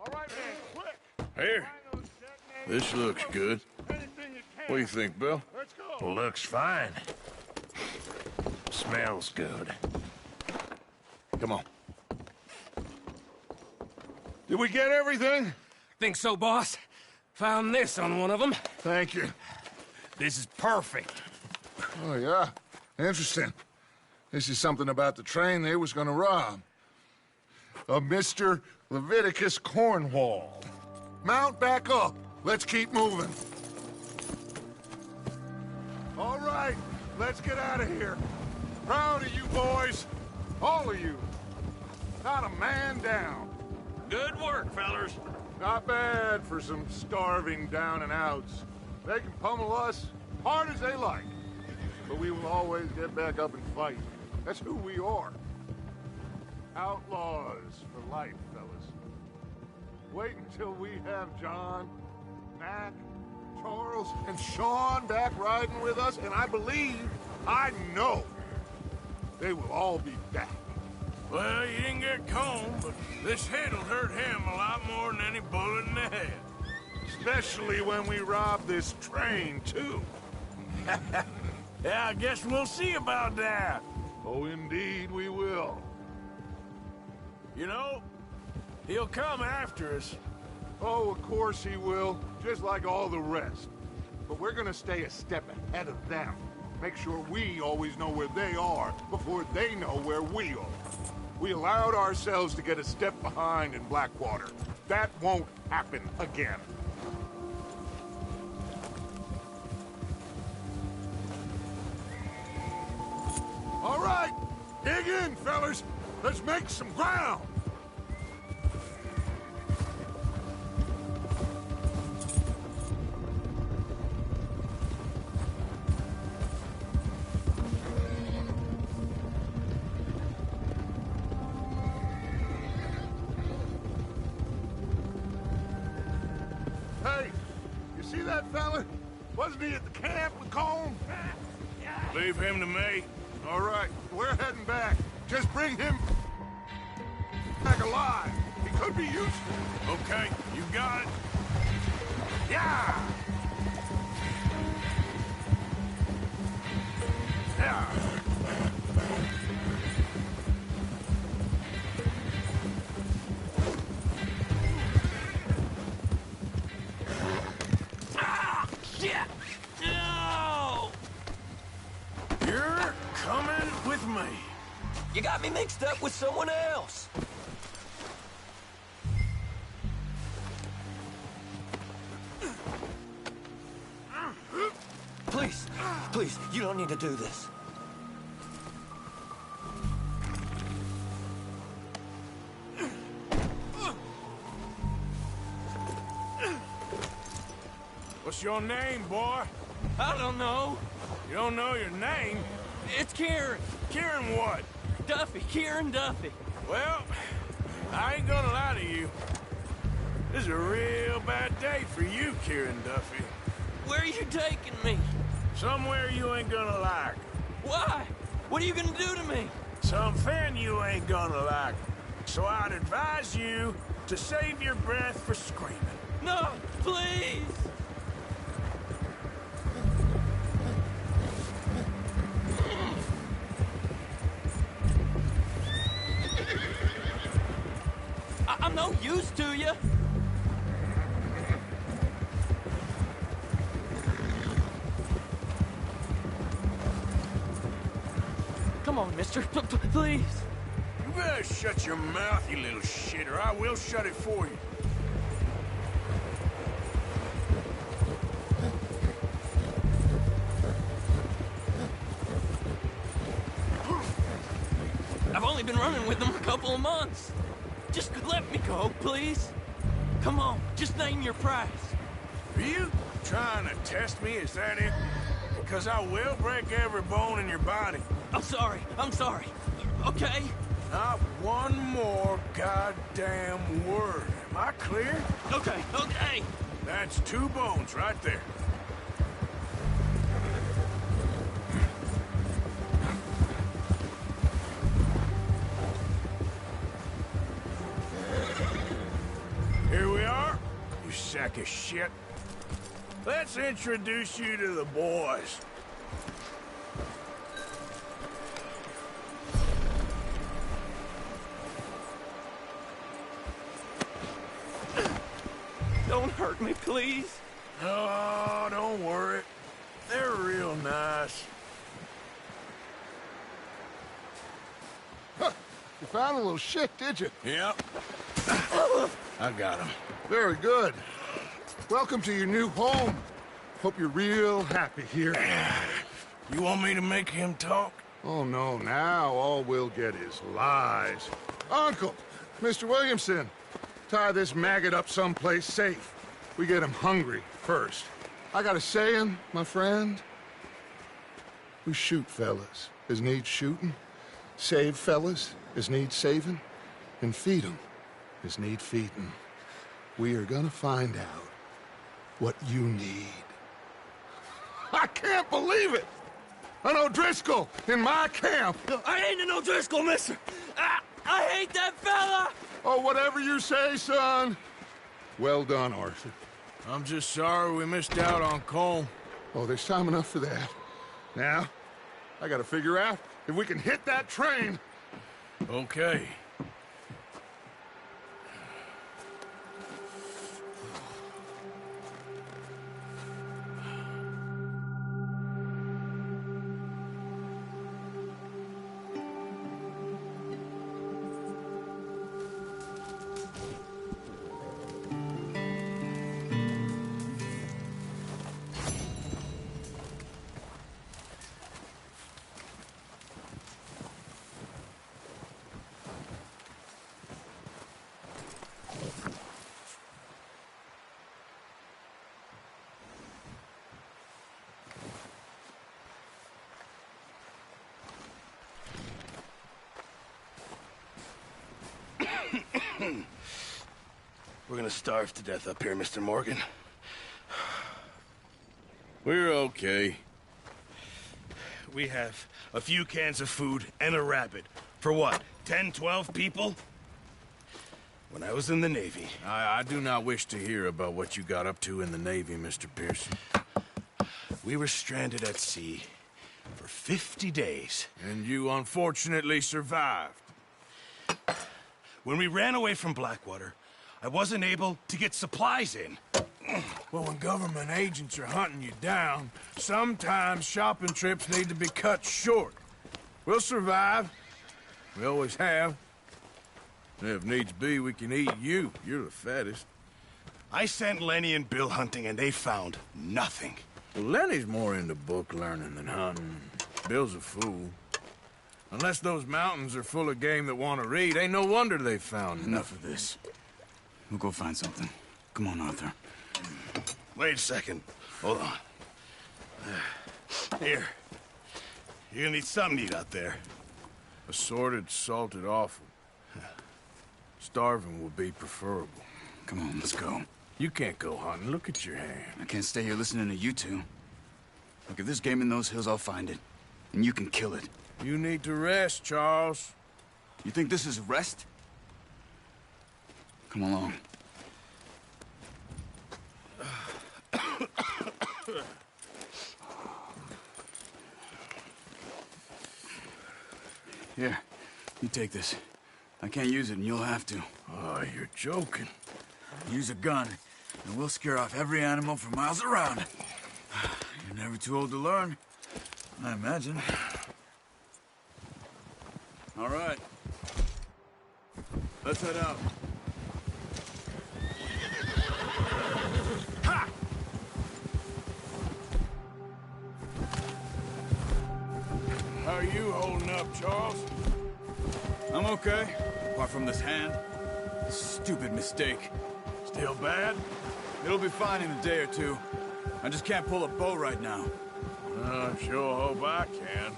B: All right, man, quick!
L: Here. This looks good. What do you think, Bill?
B: Let's go!
D: Looks fine. Smells good.
L: Come on.
B: Did we get everything?
H: Think so, boss? Found this on one of them.
B: Thank you.
D: This is perfect.
B: Oh, yeah? Interesting. This is something about the train they was gonna rob. A Mr. Leviticus Cornwall. Mount back up. Let's keep moving. All right, let's get out of here. Proud of you boys. All of you. Not a man down.
D: Good work, fellers.
B: Not bad for some starving down and outs. They can pummel us hard as they like, but we will always get back up and fight. That's who we are. Outlaws for life, fellas. Wait until we have John, Mac, Charles, and Sean back riding with us, and I know, they will all be back.
D: Well, you didn't get Combe, but this hit'll hurt him a lot more than any bullet in the head.
B: Especially when we rob this train, too.
D: Yeah, I guess we'll see about that.
B: Oh, indeed we will.
D: You know, he'll come after us.
B: Oh, of course he will, just like all the rest. But we're gonna stay a step ahead of them. Make sure we always know where they are before they know where we are. We allowed ourselves to get a step behind in Blackwater. That won't happen again. All right, dig in, fellas. Let's make some ground. Hey, you see that fella? Wasn't he at the camp with Combe?
D: Leave him to me.
B: All right, we're heading back. Just bring him back alive. He could be useful.
D: Okay, you got it. Yeah! Yeah!
H: Ah! Shit! No!
D: You're coming with me.
K: You got me mixed up with someone else. Please, you don't need to do this.
D: What's your name, boy?
H: I don't know.
D: You don't know your name?
H: It's Kieran.
D: Kieran what?
H: Duffy. Kieran Duffy.
D: Well, I ain't gonna lie to you. This is a real bad day for you, Kieran Duffy.
H: Where are you taking me?
D: Somewhere you ain't gonna like.
H: Why? What are you gonna do to me?
D: Something you ain't gonna like. So I'd advise you to save your breath for screaming.
H: No, please! I'm no use to you. Come on, mister. Please.
D: You better shut your mouth, you little shit, or I will shut it for you.
H: I've only been running with them a couple of months. Just let me go, please. Come on, just name your price.
D: Are you trying to test me? Is that it? Because I will break every bone in your body.
H: I'm sorry. Okay?
D: Not one more goddamn word. Am I clear?
H: Okay.
D: That's 2 bones right there. Here we are, you sack of shit. Let's introduce you to the boys.
H: Don't hurt me, please.
D: Oh, don't worry. They're real nice.
B: Huh. You found a little shit, did you?
D: Yep. I got him.
B: Very good. Welcome to your new home. Hope you're real happy here.
D: You want me to make him talk?
B: Oh, no. Now all we'll get is lies. Uncle, Mr. Williamson, tie this maggot up someplace safe. We get him hungry first. I got a saying, my friend. We shoot fellas as need shooting, save fellas as need saving, and feed 'em as need feeding. We are gonna find out what you need. I can't believe it! An O'Driscoll in my camp!
K: I ain't an O'Driscoll, mister! I hate that fella!
B: Oh, whatever you say, son. Well done, Arthur.
D: I'm just sorry we missed out on Cole.
B: Oh, there's time enough for that. Now, I gotta figure out if we can hit that train.
D: Okay.
N: We're gonna starve to death up here, Mr. Morgan.
D: We're okay.
N: We have a few cans of food and a rabbit. For what, 10, 12 people? When I was in the Navy...
D: I do not wish to hear about what you got up to in the Navy, Mr. Pearson.
N: We were stranded at sea for 50 days.
D: And you unfortunately survived.
N: When we ran away from Blackwater, I wasn't able to get supplies in.
D: Well, when government agents are hunting you down, sometimes shopping trips need to be cut short. We'll survive. We always have. If needs be, we can eat you. You're the fattest.
N: I sent Lenny and Bill hunting, and they found nothing.
D: Well, Lenny's more into book learning than hunting. Bill's a fool. Unless those mountains are full of game that want to read, ain't no wonder they found
O: Enough of this. We'll go find something. Come on, Arthur.
N: Wait a second. Hold on. Here. You're gonna need something to eat out there.
D: Assorted, salted offal. Starving would be preferable.
O: Come on, let's go.
D: You can't go hunting. Look at your hand.
O: I can't stay here listening to you two. Look, if there's game in those hills, I'll find it. And you can kill it.
D: You need to rest, Charles.
O: You think this is rest? Come along. Here, you take this. I can't use it, and you'll have to.
D: Oh, you're joking.
O: Use a gun, and we'll scare off every animal for miles around. You're never too old to learn, I imagine. All right. Let's head out.
D: Ha! How are you holding up, Charles?
O: I'm okay, apart from this hand. Stupid mistake.
D: Still bad?
O: It'll be fine in a day or two. I just can't pull a bow right now.
D: I sure hope I can.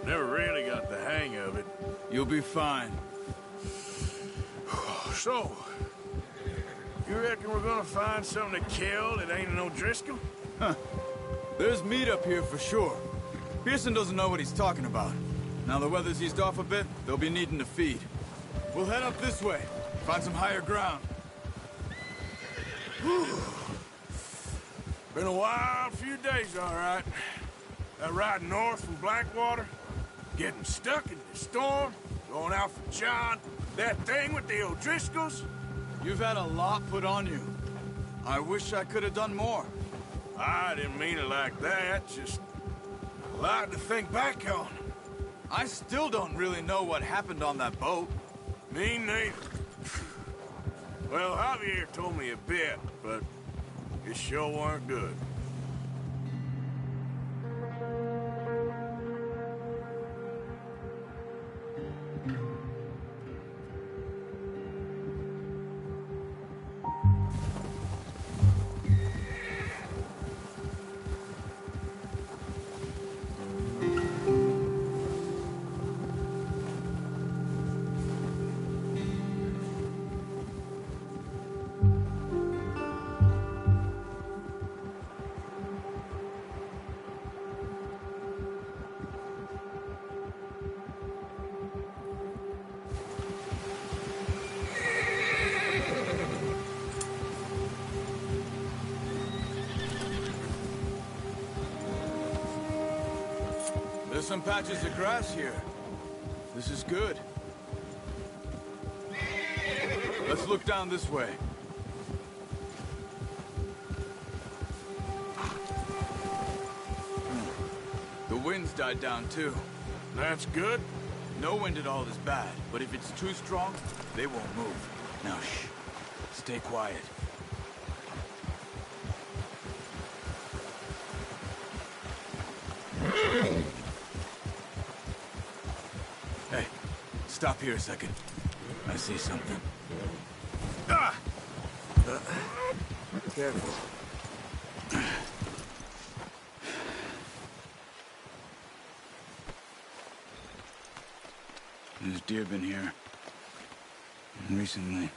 D: Never really got the hang of it.
O: You'll be fine.
D: So, you reckon we're gonna find something to kill that ain't an O'Driscoll?
O: Huh. There's meat up here for sure. Pearson doesn't know what he's talking about. Now the weather's eased off a bit, they'll be needing to feed. We'll head up this way, find some higher ground.
D: Been a wild few days, all right. That ride north from Blackwater, getting stuck in the storm, going out for John, that thing with the O'Driscolls.
O: You've had a lot put on you. I wish I could have done more.
D: I didn't mean it like that, just a lot to think back on.
O: I still don't really know what happened on that boat.
D: Me neither. Well, Javier told me a bit, but it sure weren't good.
O: There's some patches of grass here. This is good. Let's look down this way. The wind's died down too.
D: That's good.
O: No wind at all is bad, but if it's too strong, they won't move. Now shh. Stay quiet. Hey, stop here a second. I see something.
D: Ah!
O: Careful. There's deer been here. Recently.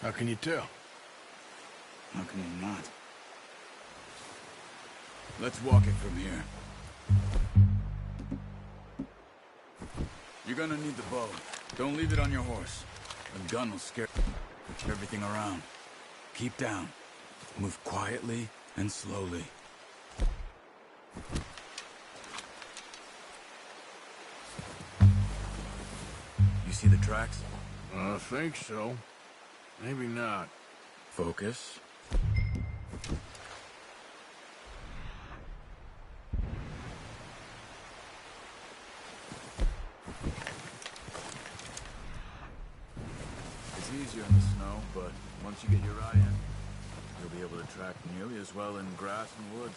D: How can you tell?
O: How can you not? Let's walk it from here. You're gonna need the bow. Don't leave it on your horse. A gun will scare everything around. Keep down. Move quietly and slowly. You see the tracks?
D: I think so. Maybe not.
O: Focus. It's easier in the snow, but once you get your eye in, you'll be able to track nearly as well in grass and woods.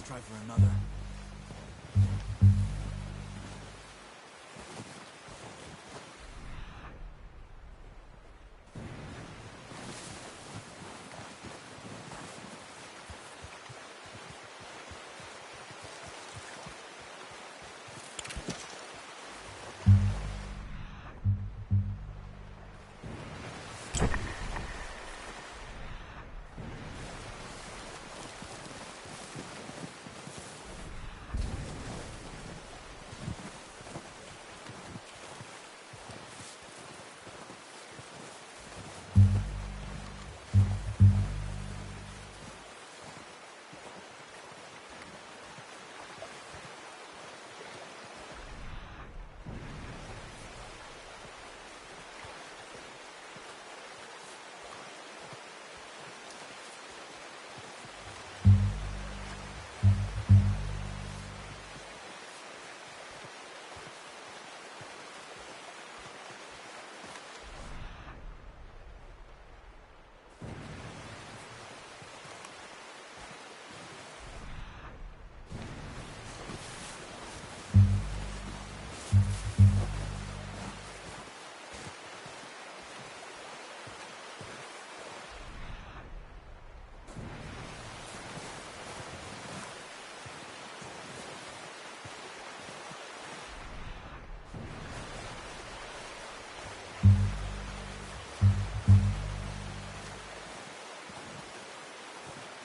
O: Try for another.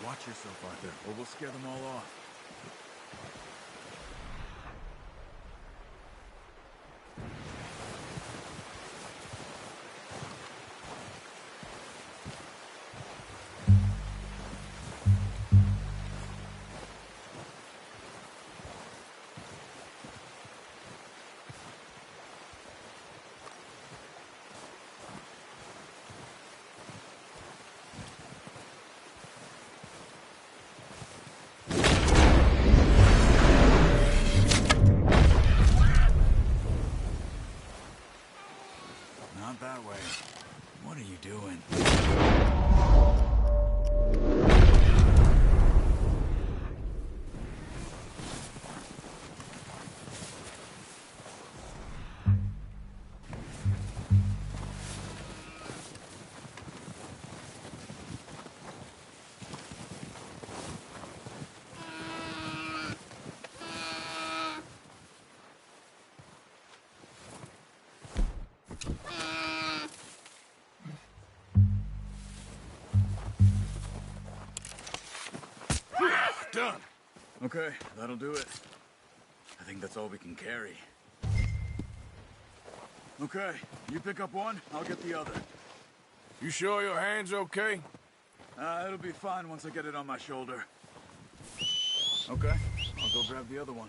O: Watch yourself, Arthur, or we'll scare them all off.
D: done.
O: Okay, that'll do it. I think that's all we can carry. Okay, you pick up one, I'll get the other.
D: You sure your hand's okay?
O: It'll be fine once I get it on my shoulder. Okay, I'll go grab the other one.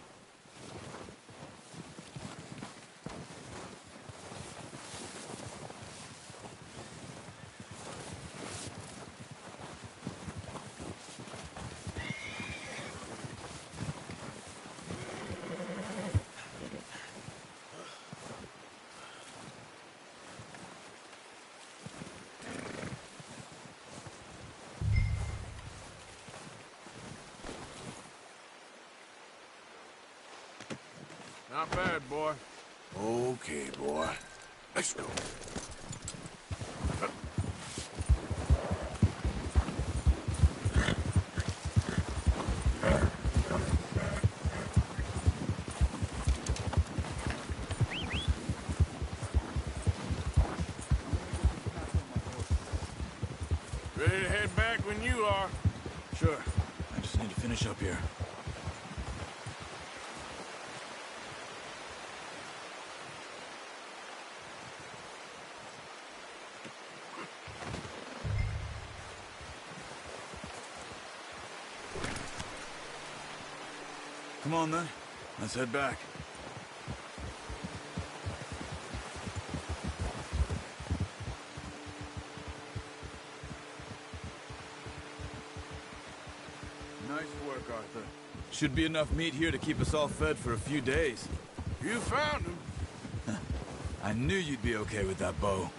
D: Not bad, boy.
A: Okay, boy. Let's go.
D: Ready to head back when you are.
O: Sure. I just need to finish up here. Come on, then. Let's head back. Nice work, Arthur. Should be enough meat here to keep us all fed for a few days.
D: You found him.
O: I knew you'd be okay with that bow.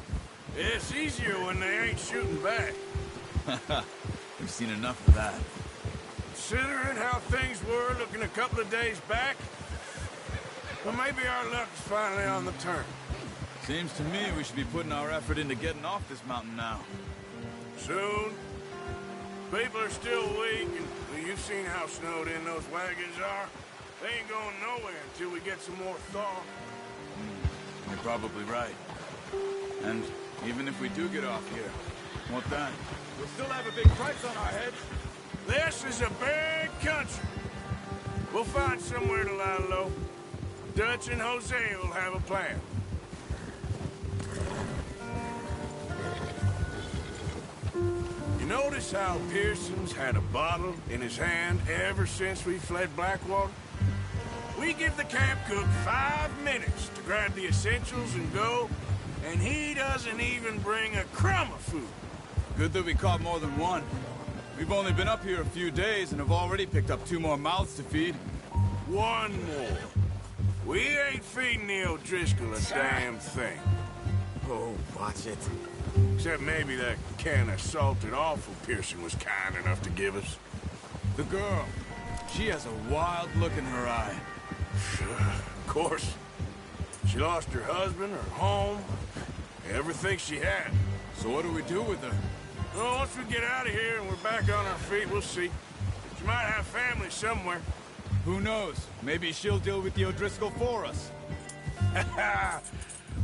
D: It's easier when they ain't shooting back.
O: We've seen enough of that.
D: Considering how things were looking a couple of days back, well, maybe our luck's finally on the turn.
O: Seems to me we should be putting our effort into getting off this mountain now.
D: Soon. People are still weak, and well, you've seen how snowed in those wagons are. They ain't going nowhere until we get some more thaw.
O: You're probably right. And even if we do get off here, what then? We'll still have a big price on our heads.
D: This is a big country. We'll find somewhere to lie low. Dutch and Jose will have a plan. You notice how Pearson's had a bottle in his hand ever since we fled Blackwater? We give the camp cook 5 minutes to grab the essentials and go, and he doesn't even bring a crumb of food.
O: Good that we caught more than one. We've only been up here a few days and have already picked up 2 more mouths to feed.
D: 1 more. We ain't feeding the O'Driscoll a damn thing.
H: Oh, watch it.
D: Except maybe that can of salted offal Pearson was kind enough to give us.
O: The girl. She has a wild look in her eye.
D: Of course. She lost her husband, her home, everything she had.
O: So what do we do with her?
D: Well, once we get out of here and we're back on our feet, we'll see. She might have family somewhere.
O: Who knows? Maybe she'll deal with the O'Driscoll for us.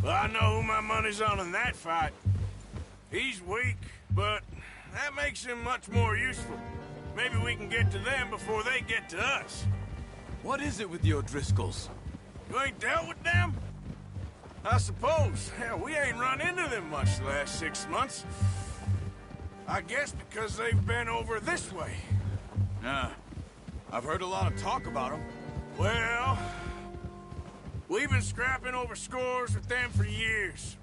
D: Well, I know who my money's on in that fight. He's weak, but that makes him much more useful. Maybe we can get to them before they get to us.
O: What is it with the O'Driscolls?
D: You ain't dealt with them? I suppose. Hell, we ain't run into them much the last 6 months. I guess because they've been over this way.
O: Yeah. I've heard a lot of talk about them.
D: Well, we've been scrapping over scores with them for years.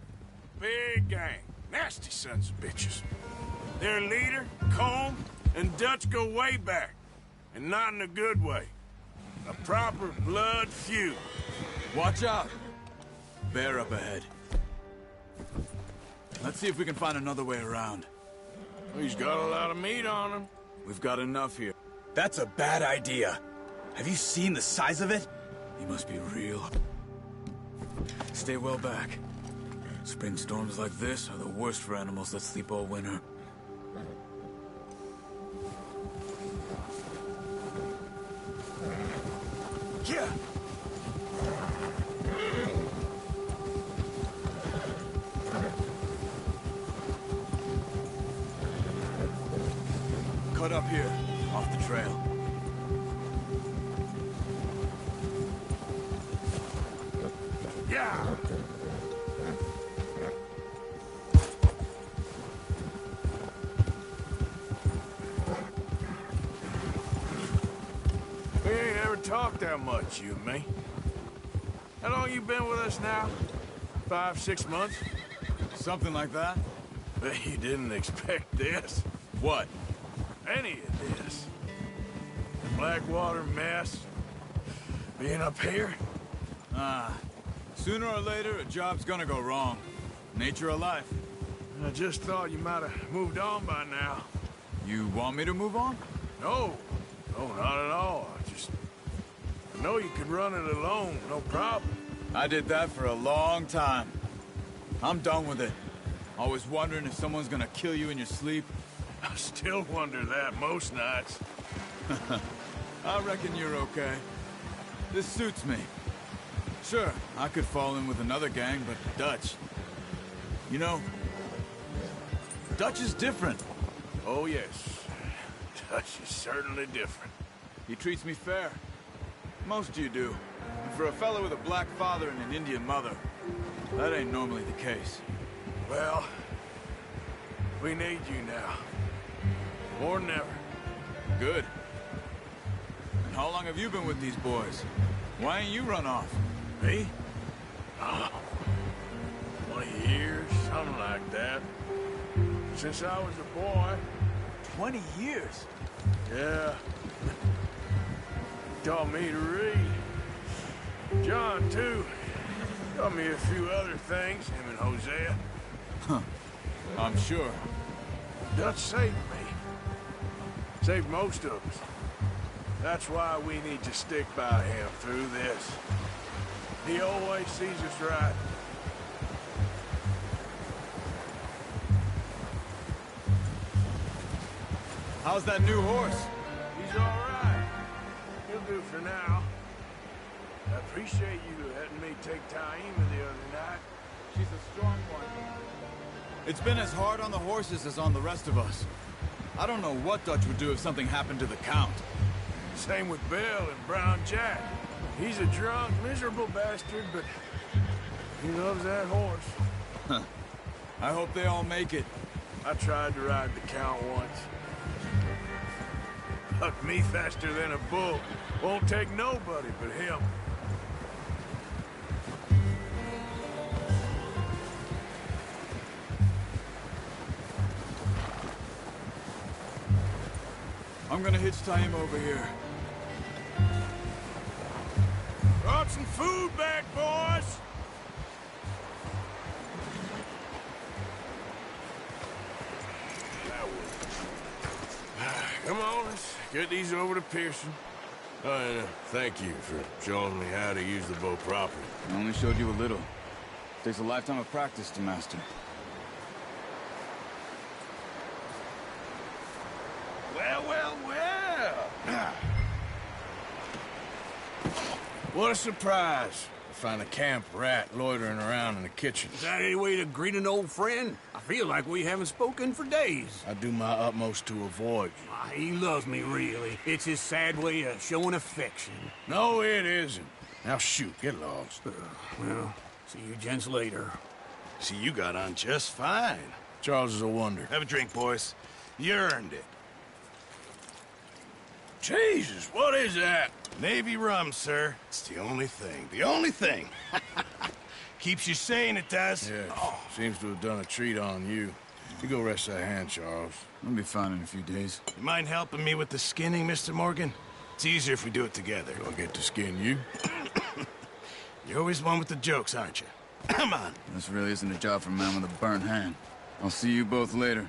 D: Big gang. Nasty sons of bitches. Their leader, Combe, and Dutch go way back. And not in a good way. A proper blood feud.
O: Watch out! Bear up ahead. Let's see if we can find another way around.
D: He's got a lot of meat on him.
O: We've got enough here.
N: That's a bad idea. Have you seen the size of it?
O: He must be real. Stay well back. Spring storms like this are the worst for animals that sleep all winter.
N: Yeah.
O: Cut up here, off the trail.
D: Yeah. We ain't ever talked that much, you and me. How long you been with us now? 5, 6 months?
O: Something like that?
D: Bet you didn't expect this.
O: What?
D: Any of this. The Blackwater mess. Being up here.
O: Sooner or later, a job's gonna go wrong. Nature of life.
D: I just thought you might have moved on by now.
O: You want me to move on?
D: No. No, not at all. I know you could run it alone, no problem.
O: I did that for a long time. I'm done with it. Always wondering if someone's gonna kill you in your sleep.
D: I still wonder that most nights.
O: I reckon you're okay. This suits me. Sure, I could fall in with another gang, but Dutch... You know, Dutch is different.
D: Oh, yes. Dutch is certainly different.
O: He treats me fair. Most of you do. And for a fellow with a black father and an Indian mother, that ain't normally the case.
D: Well, we need you now. More than ever.
O: Good. And how long have you been with these boys? Why ain't you run off?
D: Me? Oh, 20 years, something like that. Since I was a boy.
O: 20 years?
D: Yeah. Taught me to read. John, too. Taught me a few other things, him and Hosea.
O: Huh. I'm sure.
D: Dutch saved me. Saved most of us. That's why we need to stick by him through this. He always sees us right.
O: How's that new horse?
D: He's all right. He'll do for now. I appreciate you letting me take Taima the other night.
O: She's a strong one. It's been as hard on the horses as on the rest of us. I don't know what Dutch would do if something happened to the Count.
D: Same with Bill and Brown Jack. He's a drunk, miserable bastard, but he loves that horse.
O: Huh. I hope they all make it.
D: I tried to ride the Count once. Bucked me faster than a bull. Won't take nobody but him.
O: I'm gonna hitch Taima over here.
D: Brought some food back, boys! Come on, let's get these over to Pearson. Oh, and thank you for showing me how to use the bow properly.
O: I only showed you a little. Takes a lifetime of practice to master.
D: Well, well, well! What a surprise. To find a camp rat loitering around in the kitchen.
H: Is that any way to greet an old friend? I feel like we haven't spoken for days.
D: I do my utmost to avoid you.
H: He loves me, really. It's his sad way of showing affection.
D: No, it isn't. Now shoot, get lost.
H: Well, see you gents later.
N: See, you got on just fine.
D: Charles is a wonder.
N: Have a drink, boys. You earned it.
D: Jesus, what is that?
N: Navy rum, sir. It's the only thing. The only thing. Keeps you sane, it does.
D: Yeah, seems to have done a treat on you. You go rest that hand, Charles.
O: I'll be fine in a few days.
N: You mind helping me with the skinning, Mr. Morgan? It's easier if we do it together.
D: Do I get to skin you?
N: You're always one with the jokes, aren't you? Come on.
O: This really isn't a job for a man with a burnt hand. I'll see you both later.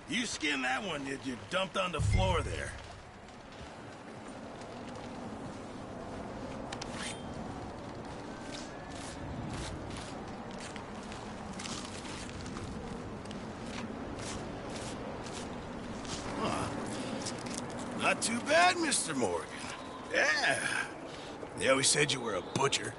N: You skinned that one you dumped on the floor there. Not too bad, Mr. Morgan. Yeah. They always said you were a butcher.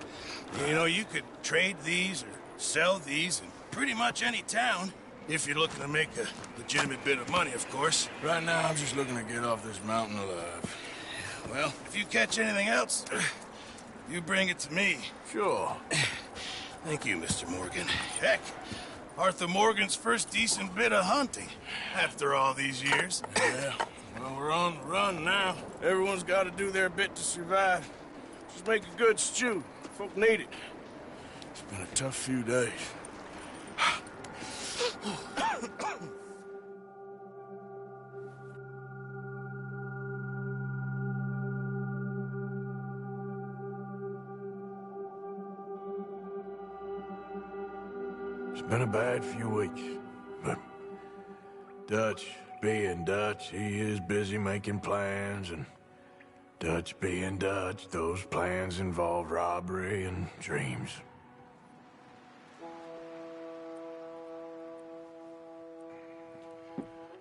N: You know, you could trade these or sell these in pretty much any town. If you're looking to make a legitimate bit of money, of course.
D: Right now, I'm just looking to get off this mountain alive.
N: Well, if you catch anything else, you bring it to me.
D: Sure.
N: Thank you, Mr. Morgan. Heck, Arthur Morgan's first decent bit of hunting after all these years.
D: Yeah, well, we're on the run now. Everyone's got to do their bit to survive. Just make a good stew. Folk need it. It's been a tough few days.
P: It's been a bad few weeks, but Dutch being Dutch, he is busy making plans, and Dutch being Dutch, those plans involve robbery and dreams.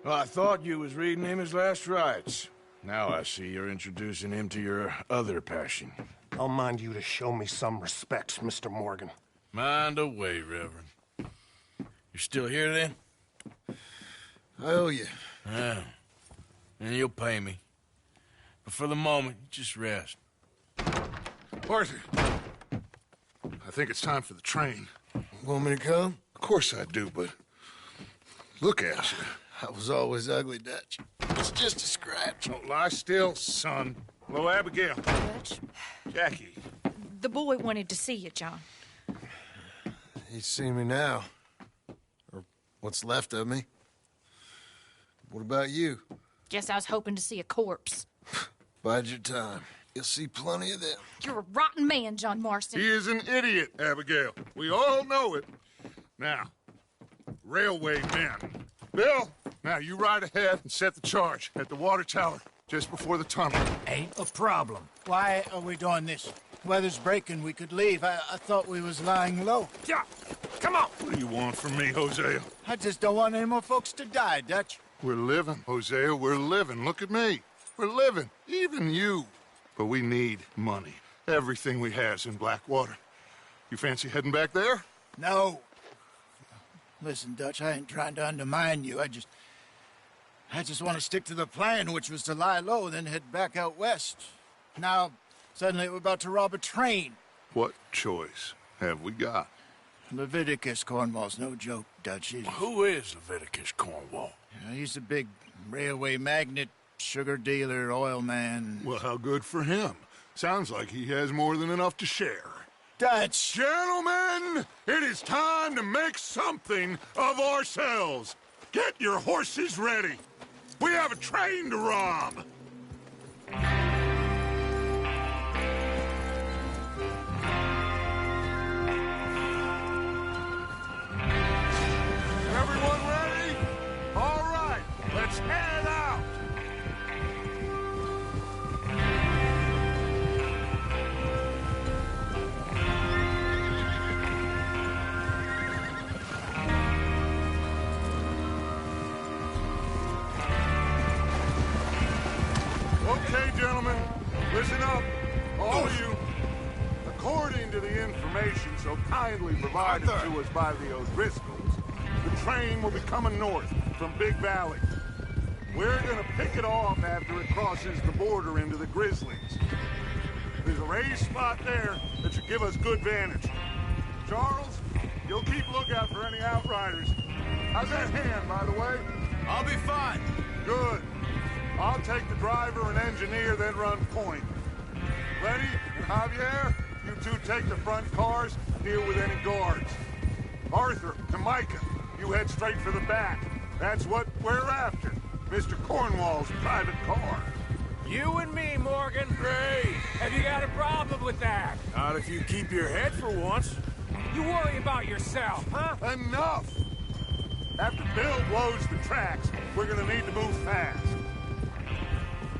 D: Well, I thought you was reading him his last rites. Now I see you're introducing him to your other passion.
A: I'll mind you to show me some respect, Mr. Morgan.
D: Mind away, Reverend. You still here, then?
L: I owe you.
D: Yeah. And you'll pay me. But for the moment, just rest.
B: Arthur, I think it's time for the train.
L: Want me to come?
B: Of course I do, but look at you.
L: I was always ugly, Dutch. It's just a scratch.
B: Don't lie still, son. Hello, Abigail.
F: Dutch,
B: Jackie.
F: the boy wanted to see you, John.
L: He's seen me now. Or what's left of me. What about you?
F: Guess I was hoping to see a corpse.
L: Bide your time. You'll see plenty of them.
F: You're a rotten man, John Marston.
B: He is an idiot, Abigail. We all know it. Now, railway men. Bill, now you ride ahead and set the charge at the water tower just before the tunnel.
C: Ain't a problem. Why are we doing this? Weather's breaking. We could leave. I thought we was lying low.
B: Yeah, come on. What do you want from me, Hosea?
C: I just don't want any more folks to die, Dutch.
B: We're living, Hosea. We're living. Look at me. We're living. Even you. But we need money. Everything we has in Blackwater. You fancy heading back there?
C: No. Listen, Dutch, I ain't trying to undermine you. I just want to stick to the plan, which was to lie low, then head back out west. Now, suddenly we're about to rob a train.
B: What choice have we got?
C: Leviticus Cornwall's no joke, Dutch.
D: Who is Leviticus Cornwall?
C: He's a big railway magnate, sugar dealer, oil man.
B: Well, how good for him. Sounds like he has more than enough to share.
C: Dutch!
B: Gentlemen, it is time to make something of ourselves. Get your horses ready. We have a train to rob. Everyone ready? All right, let's head out. Okay, gentlemen, listen up, all of you. According to the information so kindly provided to us by the O'Driscolls, the train will be coming north from Big Valley. We're gonna pick it off after it crosses the border into the Grizzlies. There's a raised spot there that should give us good vantage. Charles, you'll keep lookout for any outriders. How's that hand, by the way?
O: I'll be fine.
B: Good. I'll take the driver and engineer, then run point. Letty and Javier, you two take the front cars, deal with any guards. Arthur and Micah, you head straight for the back. That's what we're after. Mr. Cornwall's private car.
H: You and me, Morgan. Great. Have you got a problem with that?
D: Not if you keep your head for once.
H: You worry about yourself, huh?
B: Enough! After Bill blows the tracks, we're gonna need to move fast.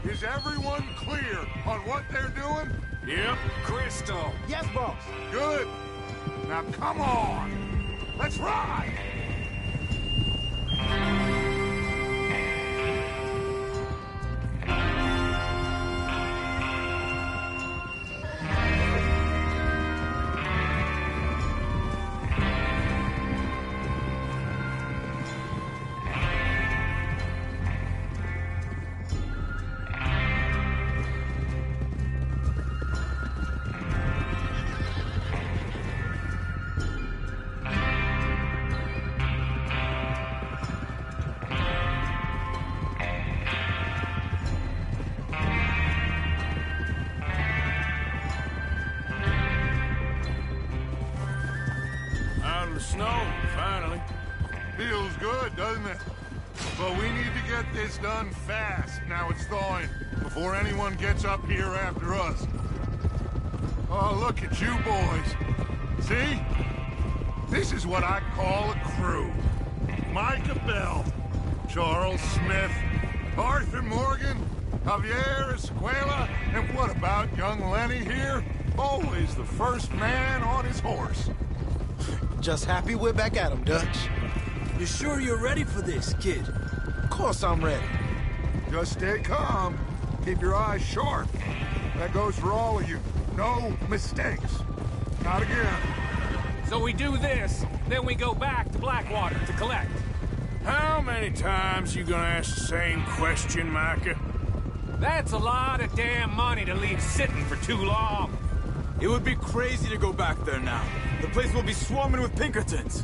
B: Is everyone clear on what they're doing?
D: Yep.
H: Crystal.
C: Yes, boss.
B: Good. Now come on. Let's ride! snow, finally. Feels good, doesn't it? But we need to get this done fast, now it's thawing, before anyone gets up here after us. Oh, look at you boys. See? This is what I call a crew. Micah Bell, Charles Smith, Arthur Morgan, Javier Escuela, and what about young Lenny here? Always the first man on his horse.
M: Just happy we're back at him, Dutch.
K: You sure you're ready for this, kid?
M: Of course I'm ready.
B: Just stay calm. Keep your eyes sharp. That goes for all of you. No mistakes. Not again.
H: So we do this, then we go back to Blackwater to collect.
D: How many times you gonna ask the same question, Micah?
H: That's a lot of damn money to leave sitting for too long.
O: It would be crazy to go back there now. The place will be swarming with Pinkertons.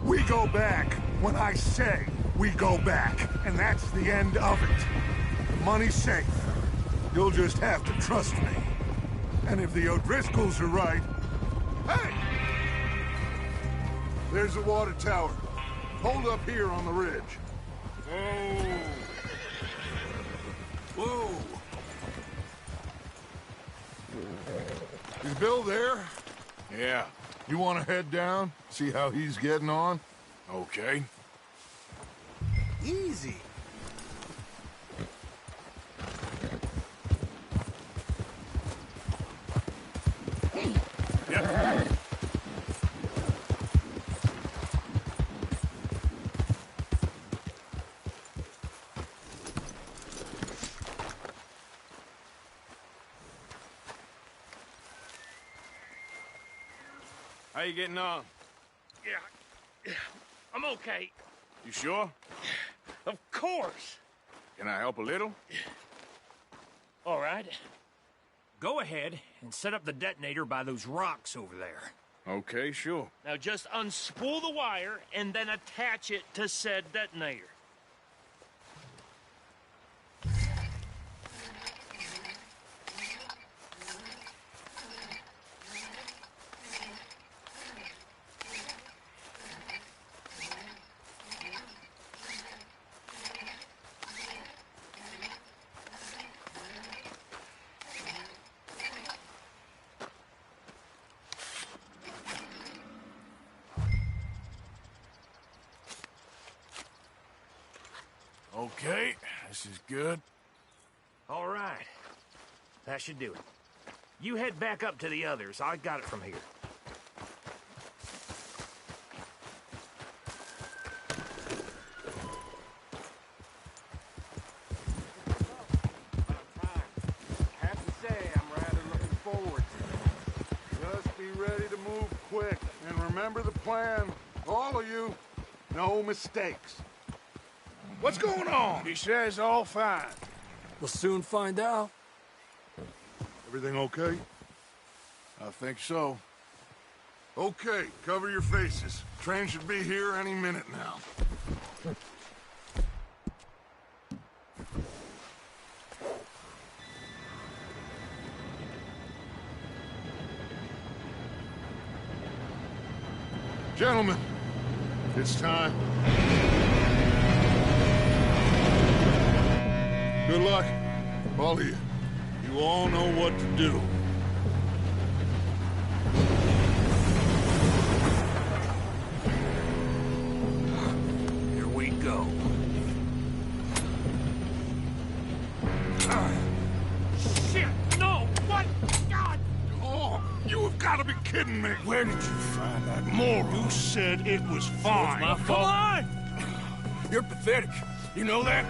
B: We go back when I say we go back, and that's the end of it. The money's safe. You'll just have to trust me. And if the O'Driscolls are right... Hey! There's the water tower. Hold up here on the ridge. Whoa! Whoa! Is Bill there?
P: Yeah.
B: You want to head down? See how he's getting on?
P: Okay.
M: Easy.
D: Yeah.
H: How you getting on? Yeah, I'm okay.
D: You sure?
H: Of course.
D: Can I help a little?
H: All right. Go ahead and set up the detonator by those rocks over there.
D: Okay, sure.
H: Now just unspool the wire and then attach it to said detonator.
P: Okay, this is good.
H: All right. That should do it. You head back up to the others. I got it from here.
B: I have to say, I'm rather looking forward to it. Just be ready to move quick. And remember the plan. All of you, no mistakes. What's going on?
D: He says all fine.
K: We'll soon find out.
B: Everything okay? I think so. Okay, cover your faces. Train should be here any minute now. Gentlemen, it's time. Good luck, all of you. You all know what to do.
H: Here we go. Shit! No! What? God!
B: Oh, you have got to be kidding me.
D: Where did you find that moral? You said it was fine.
H: my fault.
D: Come on! You're pathetic. You know that?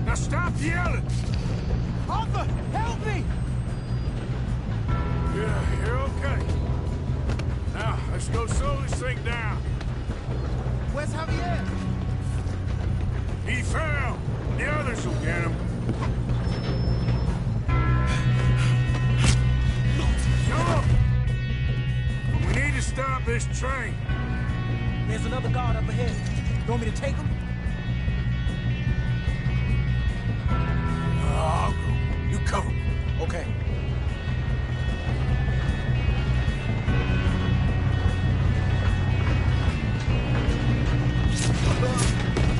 D: Now stop yelling!
I: Arthur, help me!
D: Yeah, you're okay. Now, let's go slow this thing down.
I: Where's Javier?
D: He fell. The others will get him. Come on. We need to stop this train.
M: There's another guard up ahead. You want me to take him?
D: I'll go. You cover me.
M: Okay.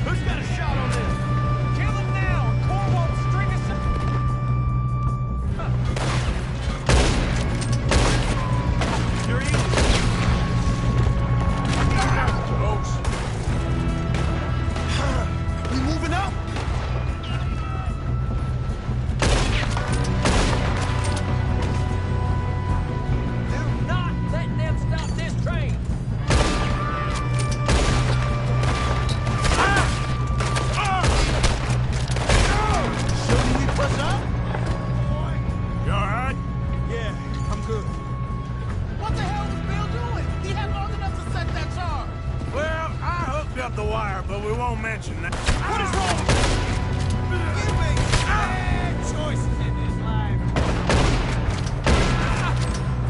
I: Who's got a shot on this? Kill him now, and Cornwall will string us some... There he is.
D: Folks.
M: We moving up?
I: Do not let them stop this train.
M: Shouldn't we push up?
D: You all right?
M: Yeah, I'm good.
I: What the hell was Bill doing? He had long enough to set that charge.
D: Well, I hooked up the wire, but we won't mention that.
I: What is wrong? You make bad choices in this life.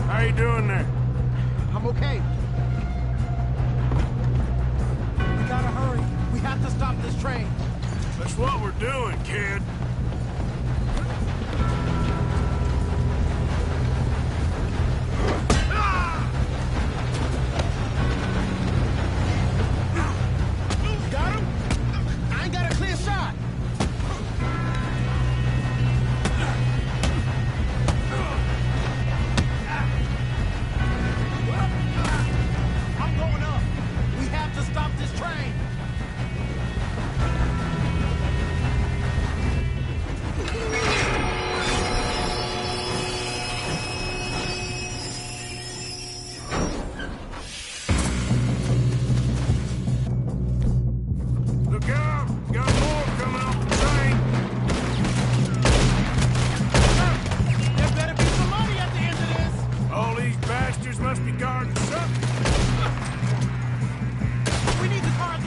D: How you doing there?
I: I'm okay. We gotta hurry. We have to stop this train.
D: That's what we're doing, kid.
I: Got him? I ain't got a clear shot. I'm going up. We have to stop this train.
D: Look out! Got more coming off the train.
I: There better be some money at the end of this.
D: All these bastards must be guarding something.
I: We need the car.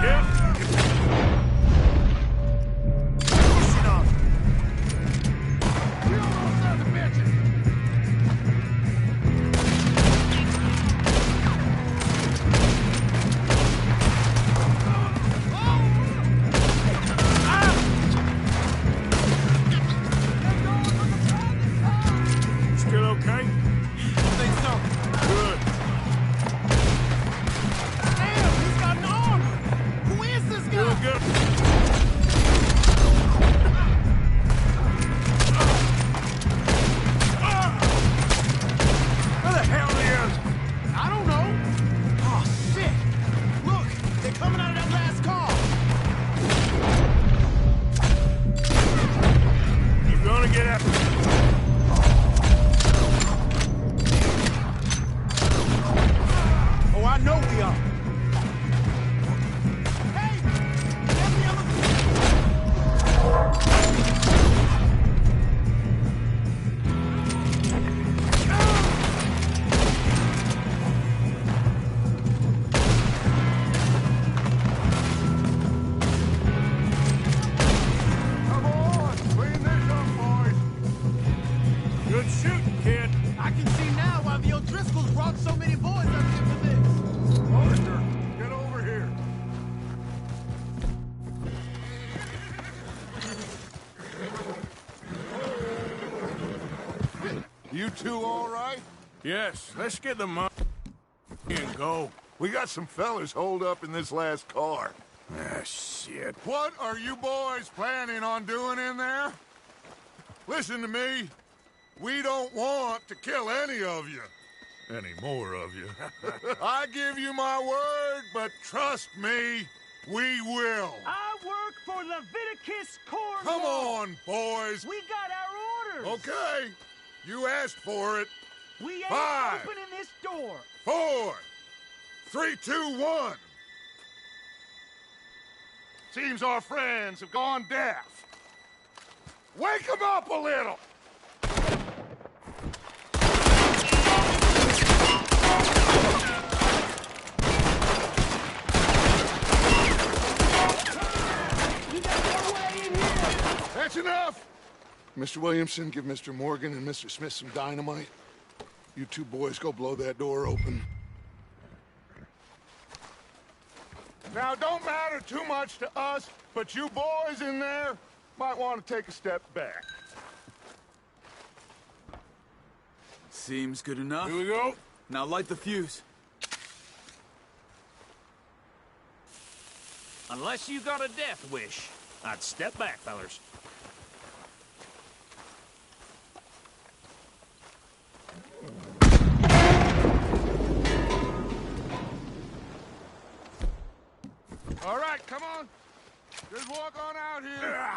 D: Yep. Pushing on.
I: You little sons of bitches.
D: Still okay?
I: I think so.
D: Good.
I: Damn, he's got an arm. Who is this guy?
D: Doing good. Where the hell are the others?
I: I don't know. Oh, shit. Look, they're coming out of that last car.
D: You're gonna get after me.
I: Oh, I know we are. Hey, get the other...
B: Come on, clean this up, boys.
D: Good shooting, kid.
I: I can see now why the O'Driscolls brought so many boys up here for this.
B: Arthur, get over here. You two all right?
D: Yes, let's get the money and go.
B: We got some fellas holed up in this last car.
D: Ah, shit.
B: What are you boys planning on doing in there? Listen to me. We don't want to kill any of you. Any more of you. I give you my word, but trust me, we will.
I: I work for Leviticus Cornwall.
B: Come on, boys.
I: We got our orders.
B: Okay. You asked for it.
I: We ain't
B: 5,
I: opening this door.
B: 4, 3, 2, 1. Seems our friends have gone deaf. Wake them up a little. Mr. Williamson, give Mr. Morgan and Mr. Smith some dynamite. You two boys go blow that door open. Now, it don't matter too much to us, but you boys in there might want to take a step back.
O: Seems good enough.
D: Here we go.
O: Now light the fuse.
H: Unless you got a death wish, I'd step back, fellers.
B: All right, come on. Just walk on out here.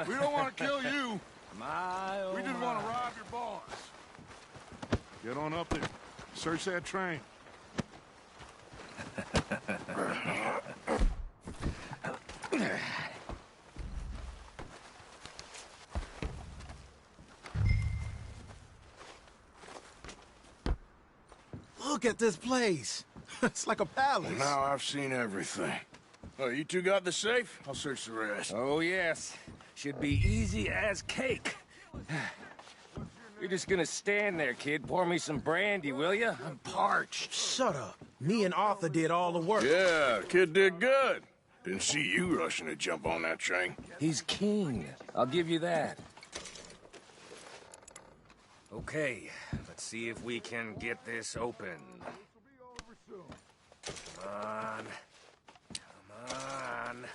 B: We don't want to kill you. We just want to rob your boss. Get on up there. Search that train.
C: Look at this place. It's like a palace.
P: Well, now I've seen everything. Oh, you two got the safe? I'll search the rest.
H: Oh, yes. Should be easy as cake. You're just gonna stand there, kid. Pour me some brandy, will you? I'm parched.
M: Shut up. Me and Arthur did all the work.
P: Yeah, the kid did good. Didn't see you rushing to jump on that train.
H: He's king. I'll give you that. Okay, let's see if we can get this open. Come on. Come on.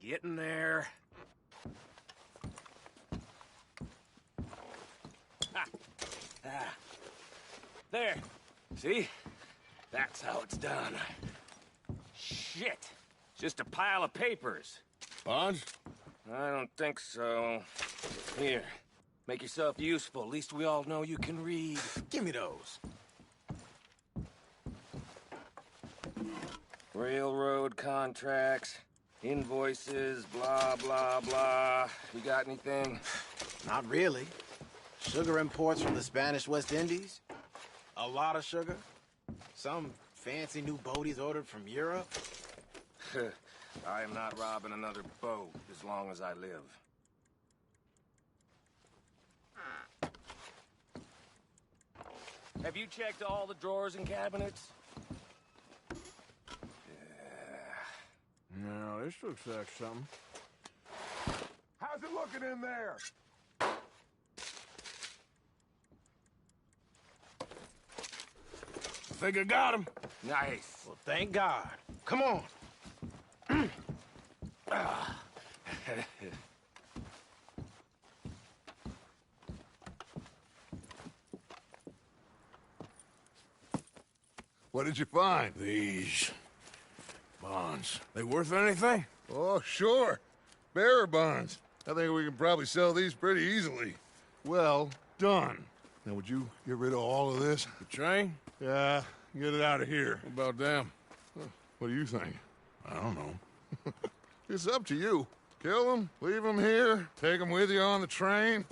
H: Get in there. Ha. Ah. There. See? That's how it's done. Shit. Just a pile of papers.
P: Bonds?
H: I don't think so. Here. Make yourself useful. At least we all know you can read.
M: Give me those.
H: Railroad contracts, invoices, blah, blah, blah. You got anything?
M: Not really. Sugar imports from the Spanish West Indies. A lot of sugar. Some fancy new boat he's ordered from Europe.
H: I am not robbing another boat as long as I live. Have you checked all the drawers and cabinets?
P: No, this looks like something.
B: How's it looking in there?
P: I think I got him.
H: Nice.
M: Well, thank God. Come on.
B: What did you find?
P: These bonds. They worth anything?
B: Oh, sure. Bearer bonds. I think we can probably sell these pretty easily. Well done. Now, would you get rid of all of this?
P: The train?
B: Yeah, get it out of here.
P: What about them?
B: What do you think?
P: I don't know.
B: It's up to you. Kill them, leave them here, take them with you on the train.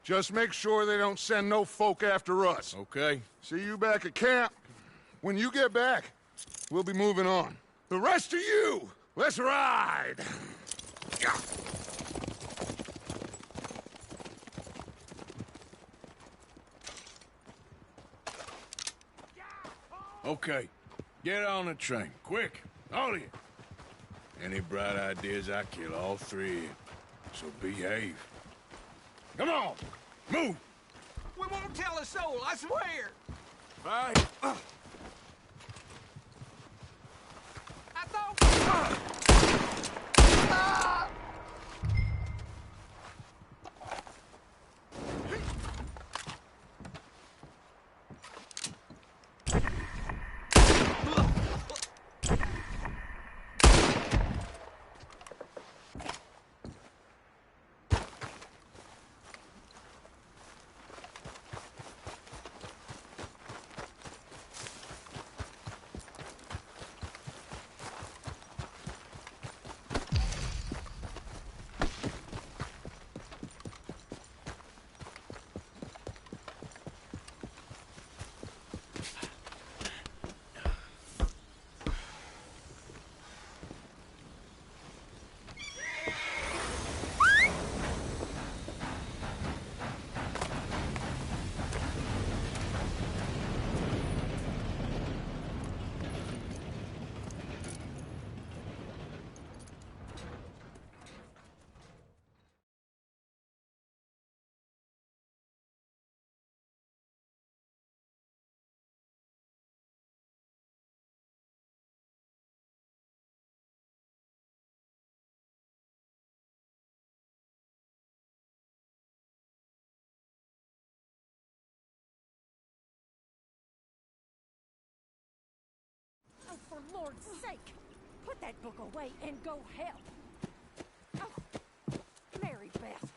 B: Just make sure they don't send no folk after us.
P: Okay.
B: See you back at camp. When you get back, we'll be moving on. The rest of you, let's ride!
P: Okay. Get on the train. Quick. All of you. Any bright ideas, I kill all three of you. So behave. Come on! Move!
I: We won't tell a soul, I swear!
P: Bye.
I: I thought...
E: Lord's sake! Put that book away and go help! Oh, Mary Beth.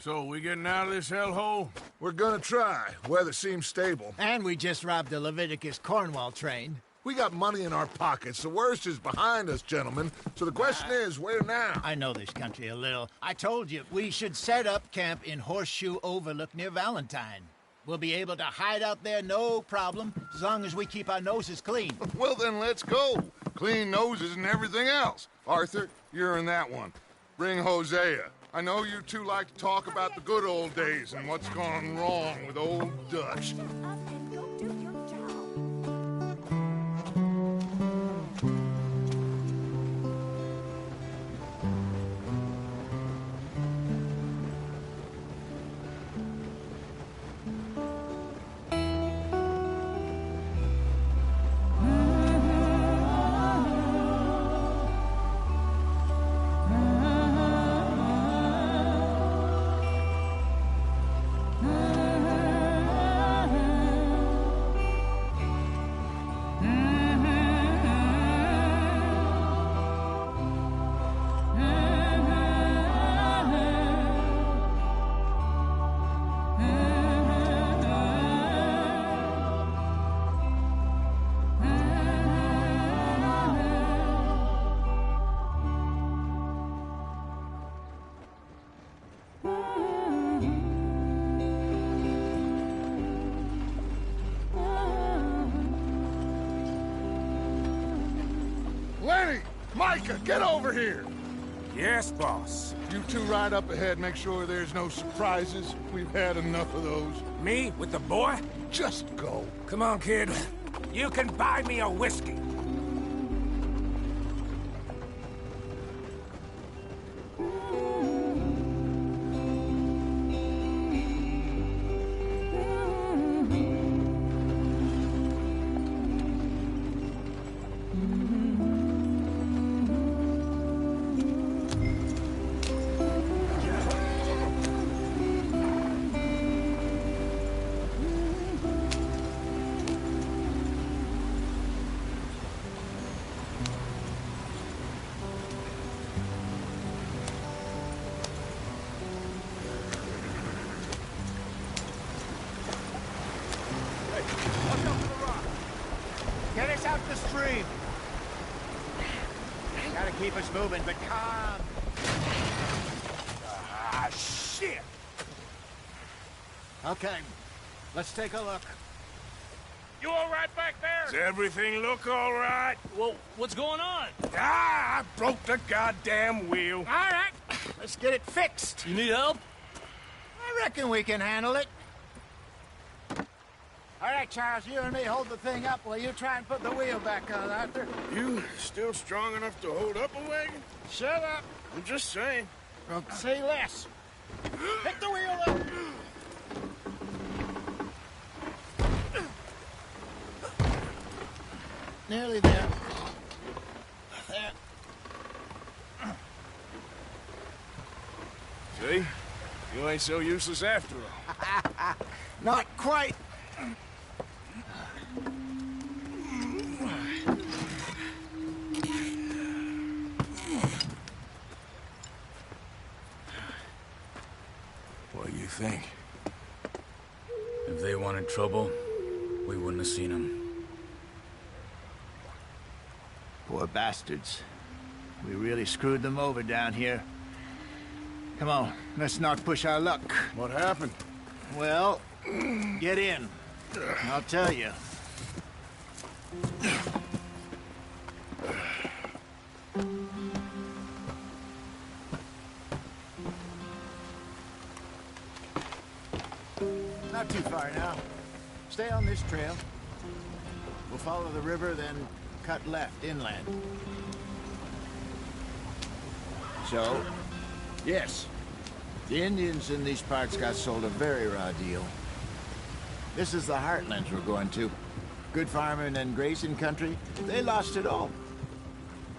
D: So, we getting out of this hellhole?
B: We're gonna try. Weather seems stable.
C: And we just robbed the Leviticus Cornwall train.
B: We got money in our pockets. The worst is behind us, gentlemen. So the question is, where now?
C: I know this country a little. I told you, we should set up camp in Horseshoe Overlook near Valentine. We'll be able to hide out there, no problem, as long as we keep our noses clean.
B: Well, then let's go. Clean noses and everything else. Arthur, you're in that one. Bring Hosea. I know you two like to talk about the good old days and what's gone wrong with old Dutch. Lenny! Micah, get over here!
D: Yes, boss.
B: You two ride up ahead, make sure there's no surprises. We've had enough of those.
H: Me? With the boy?
B: Just go.
H: Come on, kid. You can buy me a whiskey.
C: Get us out the stream. Gotta keep us moving, but calm.
H: Ah, shit!
C: Okay, let's take a look.
D: You all right back there? Does everything look all right?
K: Well, what's going on?
D: Ah, I broke the goddamn wheel.
C: All right, let's get it fixed.
K: You need help?
C: I reckon we can handle it. All right, Charles, you and me hold the thing up while you try and put the wheel back on, Arthur.
N: You still strong enough to hold up a wagon?
C: Shut up.
N: I'm just saying.
C: Well, say less. Pick the wheel up. Nearly there. There.
N: See? You ain't so useless after all.
C: Not quite.
N: What do you think?
O: If they wanted trouble, we wouldn't have seen them.
C: Poor bastards. We really screwed them over down here. Come on, let's not push our luck.
N: What happened?
C: Well, get in. I'll tell you. Not too far now. Stay on this trail. We'll follow the river, then cut left inland. So, yes, the Indians in these parts got sold a very raw deal. This is the heartlands we're going to. Good farming and grazing country, they lost it all.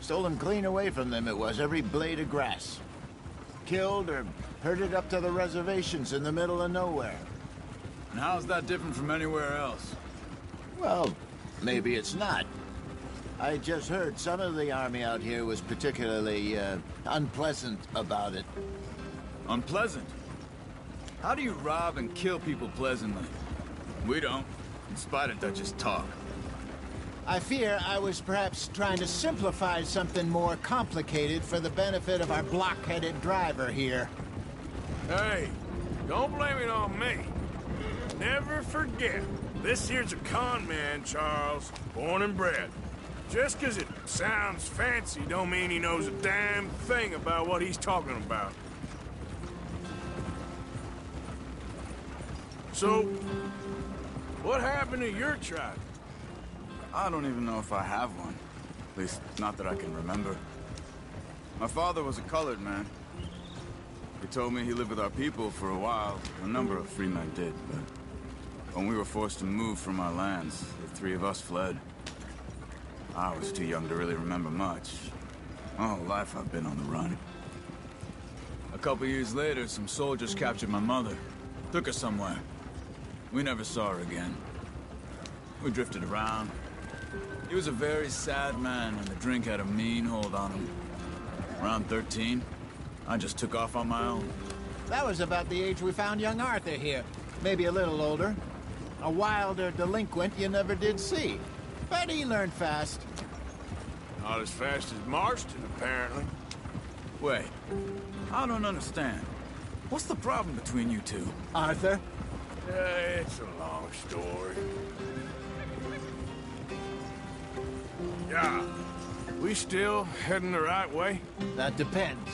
C: Stolen clean away from them it was, every blade of grass. Killed or herded up to the reservations in the middle of nowhere.
O: And how's that different from anywhere else?
C: Well, maybe it's not. I just heard some of the army out here was particularly, unpleasant about it.
O: Unpleasant? How do you rob and kill people pleasantly? We don't, in spite of Dutch's talk.
C: I fear I was perhaps trying to simplify something more complicated for the benefit of our block-headed driver here.
D: Hey, don't blame it on me. Never forget, this here's a con man, Charles, born and bred. Just 'cause it sounds fancy don't mean he knows a damn thing about what he's talking about. So, what happened to your tribe?
O: I don't even know if I have one. At least, not that I can remember. My father was a colored man. He told me he lived with our people for a while. A number of free men did, but when we were forced to move from our lands, the three of us fled. I was too young to really remember much. My whole life I've been on the run. A couple years later, some soldiers captured my mother. Took her somewhere. We never saw her again. We drifted around. He was a very sad man, and the drink had a mean hold on him. Around 13, I just took off on my own.
C: That was about the age we found young Arthur here. Maybe a little older. A wilder delinquent you never did see. But he learned fast.
D: Not as fast as Marston, apparently.
O: Wait, I don't understand. What's the problem between you two?
C: Arthur?
D: It's a long story. Yeah. We still heading the right way?
C: That depends.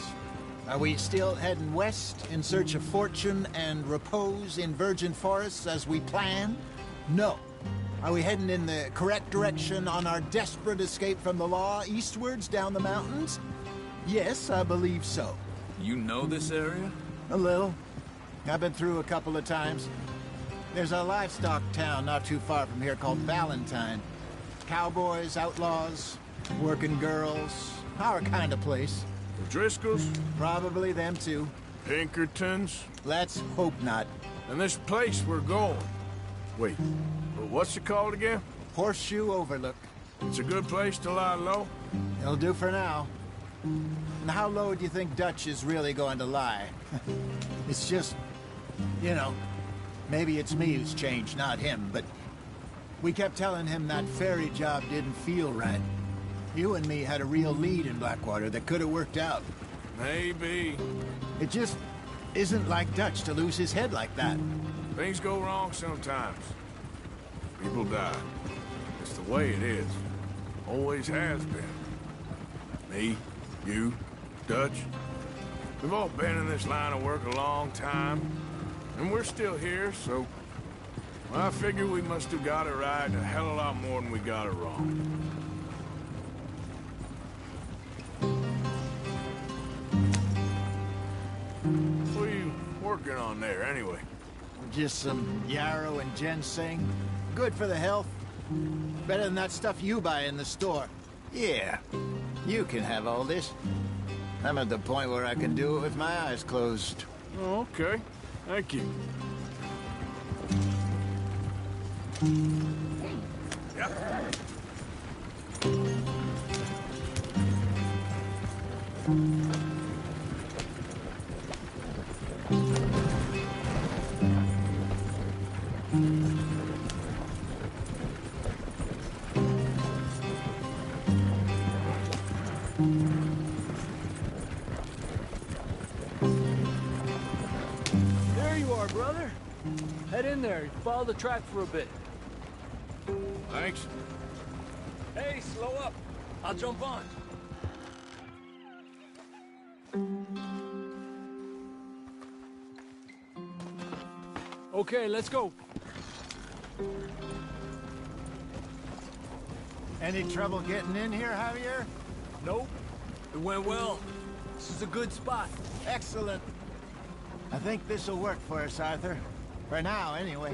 C: Are we still heading west in search of fortune and repose in virgin forests as we planned? No. Are we heading in the correct direction on our desperate escape from the law eastwards down the mountains? Yes, I believe so.
O: You know this area?
C: A little. I've been through a couple of times. There's a livestock town not too far from here called Valentine. Cowboys, outlaws, working girls, our kind of place.
D: The Driscolls?
C: Probably them too.
D: Pinkertons?
C: Let's hope not.
D: And this place we're going. Wait, what's it called again?
C: Horseshoe Overlook.
D: It's a good place to lie low?
C: It'll do for now. And how low do you think Dutch is really going to lie? It's just, you know, maybe it's me who's changed, not him, but we kept telling him that ferry job didn't feel right. You and me had a real lead in Blackwater that could have worked out.
D: Maybe.
C: It just isn't like Dutch to lose his head like that.
D: Things go wrong sometimes. People die. It's the way it is. Always has been. Me, you, Dutch. We've all been in this line of work a long time. And we're still here, so... well, I figure we must have got it right a hell of a lot more than we got it wrong. What are you working on there, anyway?
C: Just some yarrow and ginseng. Good for the health. Better than that stuff you buy in the store. Yeah, you can have all this. I'm at the point where I can do it with my eyes closed.
D: Oh, okay. Thank you. Yeah.
K: There you are, brother. Head in there. Follow the track for a bit.
D: Thanks.
K: Hey, slow up. I'll jump on. Okay, let's go.
C: Any trouble getting in here, Javier?
K: Nope. It went well. This is a good spot.
C: Excellent. I think this'll work for us, Arthur. For now, anyway.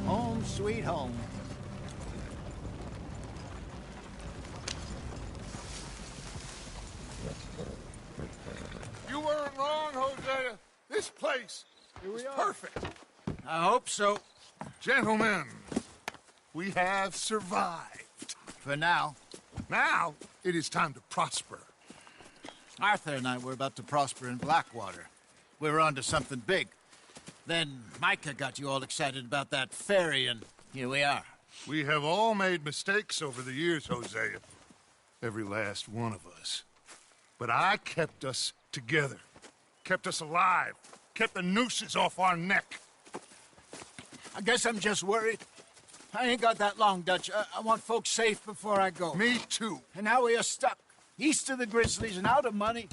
C: Home sweet home.
B: You weren't wrong, Hosea. This place is perfect.
C: I hope so.
B: Gentlemen, we have survived.
C: For now.
B: Now, it is time to prosper.
C: Arthur and I were about to prosper in Blackwater. We were onto something big. Then Micah got you all excited about that ferry, and here we are.
B: We have all made mistakes over the years, Hosea. Every last one of us. But I kept us together. Kept us alive. Kept the nooses off our neck.
C: I guess I'm just worried. I ain't got that long, Dutch. I want folks safe before I go.
B: Me too.
C: And now we are stuck. East of the Grizzlies and out of money.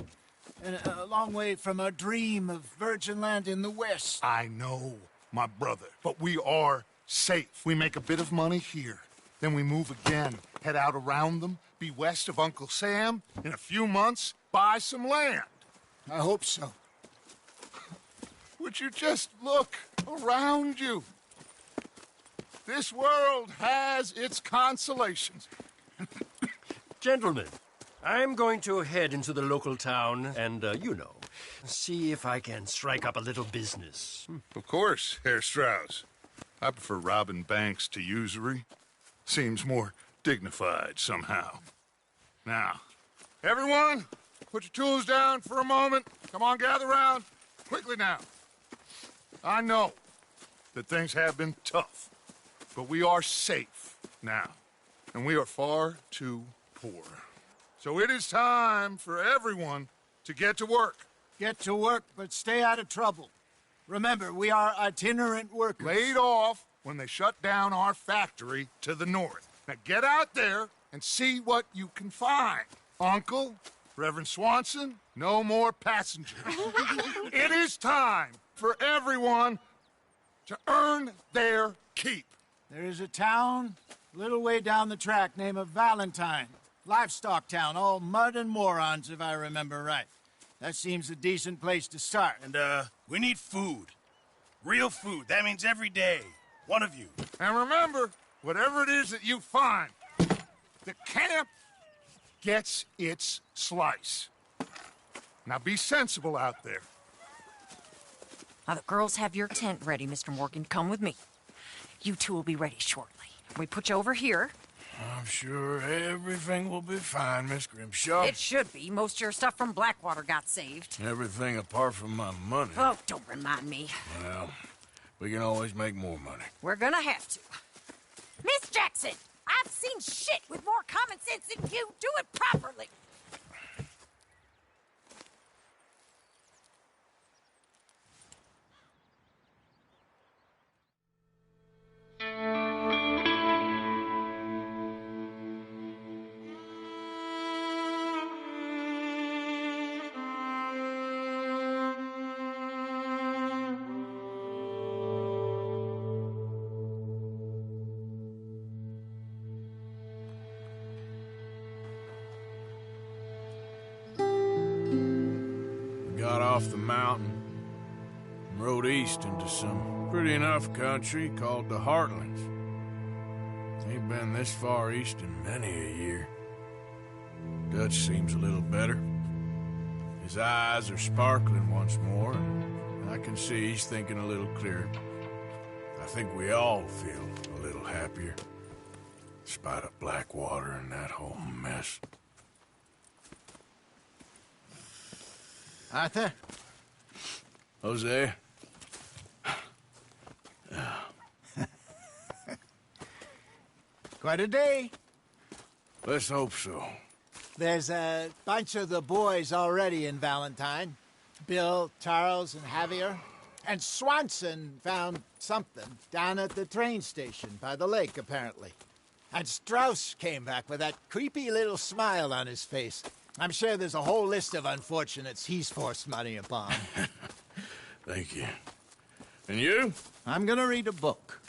C: And a long way from our dream of virgin land in the west.
B: I know, my brother. But we are safe. We make a bit of money here. Then we move again. Head out around them. Be west of Uncle Sam. In a few months, buy some land.
C: I hope so.
B: Would you just look around you? This world has its consolations.
Q: Gentlemen, I'm going to head into the local town and, see if I can strike up a little business.
B: Of course, Herr Strauss. I prefer robbing banks to usury. Seems more dignified somehow. Now, everyone, put your tools down for a moment. Come on, gather round. Quickly now. I know that things have been tough, but we are safe now, and we are far too poor. So it is time for everyone to get to work.
C: Get to work, but stay out of trouble. Remember, we are itinerant workers.
B: Laid off when they shut down our factory to the north. Now get out there and see what you can find. Uncle, Reverend Swanson, no more passengers. It is time for everyone to earn their keep.
C: There is a town a little way down the track named Valentine. Livestock town, all mud and morons, if I remember right. That seems a decent place to start.
N: And, we need food. Real food. That means every day. One of you.
B: And remember, whatever it is that you find, the camp gets its slice. Now be sensible out there.
E: Now, the girls have your tent ready, Mr. Morgan. Come with me. You two will be ready shortly. We put you over here.
D: I'm sure everything will be fine, Miss Grimshaw.
E: It should be. Most of your stuff from Blackwater got saved.
D: Everything apart from my money.
E: Oh, don't remind me.
D: Well, we can always make more money.
E: We're gonna have to. Miss Jackson, I've seen shit with more common sense than you. Do it properly.
D: Got off the mountain and rode east into some pretty enough country called the Heartlands. Ain't been this far east in many a year. Dutch seems a little better. His eyes are sparkling once more, and I can see he's thinking a little clearer. I think we all feel a little happier, in spite of Blackwater and that whole mess.
C: Arthur?
D: Jose?
C: Quite a day.
D: Let's hope so.
C: There's a bunch of the boys already in Valentine. Bill, Charles, and Javier. And Swanson found something down at the train station by the lake, apparently. And Strauss came back with that creepy little smile on his face. I'm sure there's a whole list of unfortunates he's forced money upon.
D: Thank you. And you?
C: I'm gonna read a book.